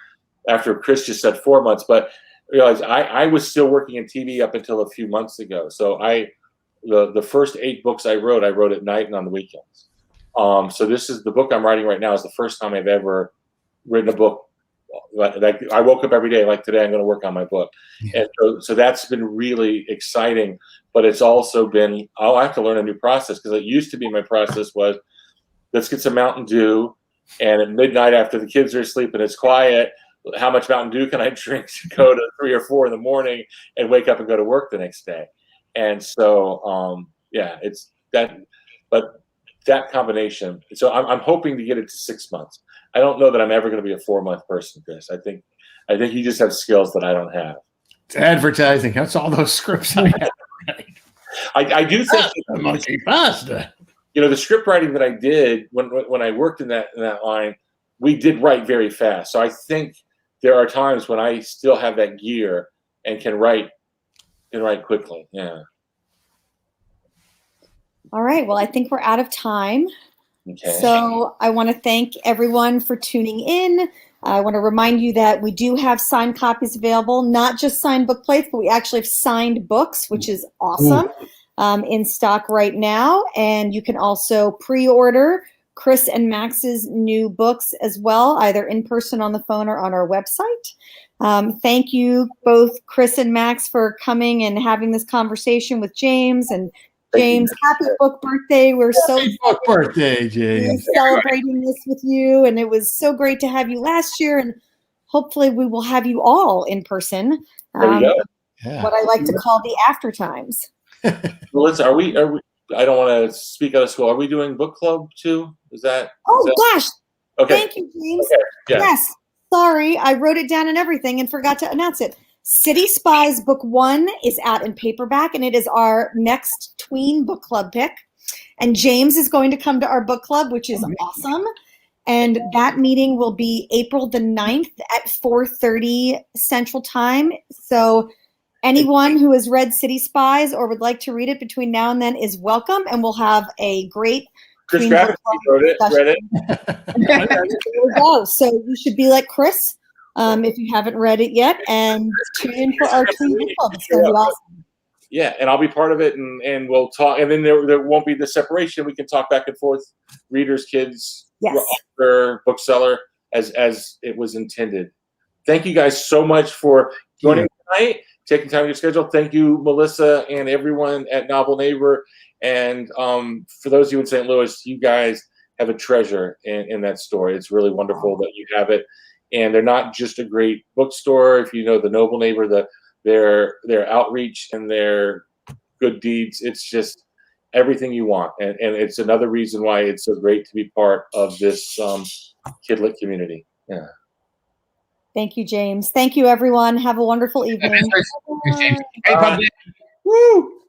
after Chris just said 4 months. But realize I was still working in TV up until a few months ago. So the first 8 books I wrote at night and on the weekends. So this is the book I'm writing right now is the first time I've ever written a book. Like I woke up every day like today I'm going to work on my book. Yeah. And so that's been really exciting, but it's also been, I have to learn a new process because it used to be my process was let's get some Mountain Dew, and at midnight after the kids are asleep and it's quiet, how much Mountain Dew can I drink to go to 3 or 4 in the morning and wake up and go to work the next day? And so, it's that, but that combination. So I'm hoping to get it to 6 months. I don't know that I'm ever going to be a 4-month person, Chris. I think you just have skills that I don't have. It's advertising. That's all those scripts I have. I do think monkey pasta. The script writing that I did when I worked in that line, we did write very fast. So I think there are times when I still have that gear and can write quickly. Yeah. All right. Well, I think we're out of time. Okay. So I want to thank everyone for tuning in. I want to remind you that we do have signed copies available, not just signed book plates, but we actually have signed books, which is awesome, in stock right now. And you can also pre-order Chris and Max's new books as well, either in person, on the phone, or on our website. Thank you both, Chris and Max, for coming and having this conversation with James. And James, happy book birthday. We're so Happy book birthday, James. celebrating this with you. And it was so great to have you last year. And hopefully we will have you all in person. There we go. Yeah. What I like to call the after times. Melissa, are we? I don't want to speak out of school. Are we doing book club too? Is that? Gosh. Okay. Thank you, James. Okay. Yeah. Yes. Sorry, I wrote it down and everything and forgot to announce it. City Spies Book 1 is out in paperback, and it is our next tween book club pick. And James is going to come to our book club, which is awesome. And that meeting will be April the 9th at 4:30 Central Time. So anyone who has read City Spies or would like to read it between now and then is welcome, and we'll have a great Chris tween book Grabenstein club read it. There we go. So you should be like Chris if you haven't read it yet, and tune in for our tween book club. It's going to be awesome. Yeah, and I'll be part of it, and we'll talk. And then there won't be the separation. We can talk back and forth, readers, kids, Yes. author, bookseller, as it was intended. Thank you guys so much for joining tonight, taking time to your schedule. Thank you, Melissa, and everyone at Novel Neighbor. And for those of you in St. Louis, you guys have a treasure in that store. It's really wonderful that you have it. And they're not just a great bookstore. If you know the Noble Neighbor, their outreach and their good deeds, it's just everything you want. And it's another reason why it's so great to be part of this kidlit community. Yeah. Thank you, James. Thank you, everyone. Have a wonderful evening. James. Hey, public. Woo!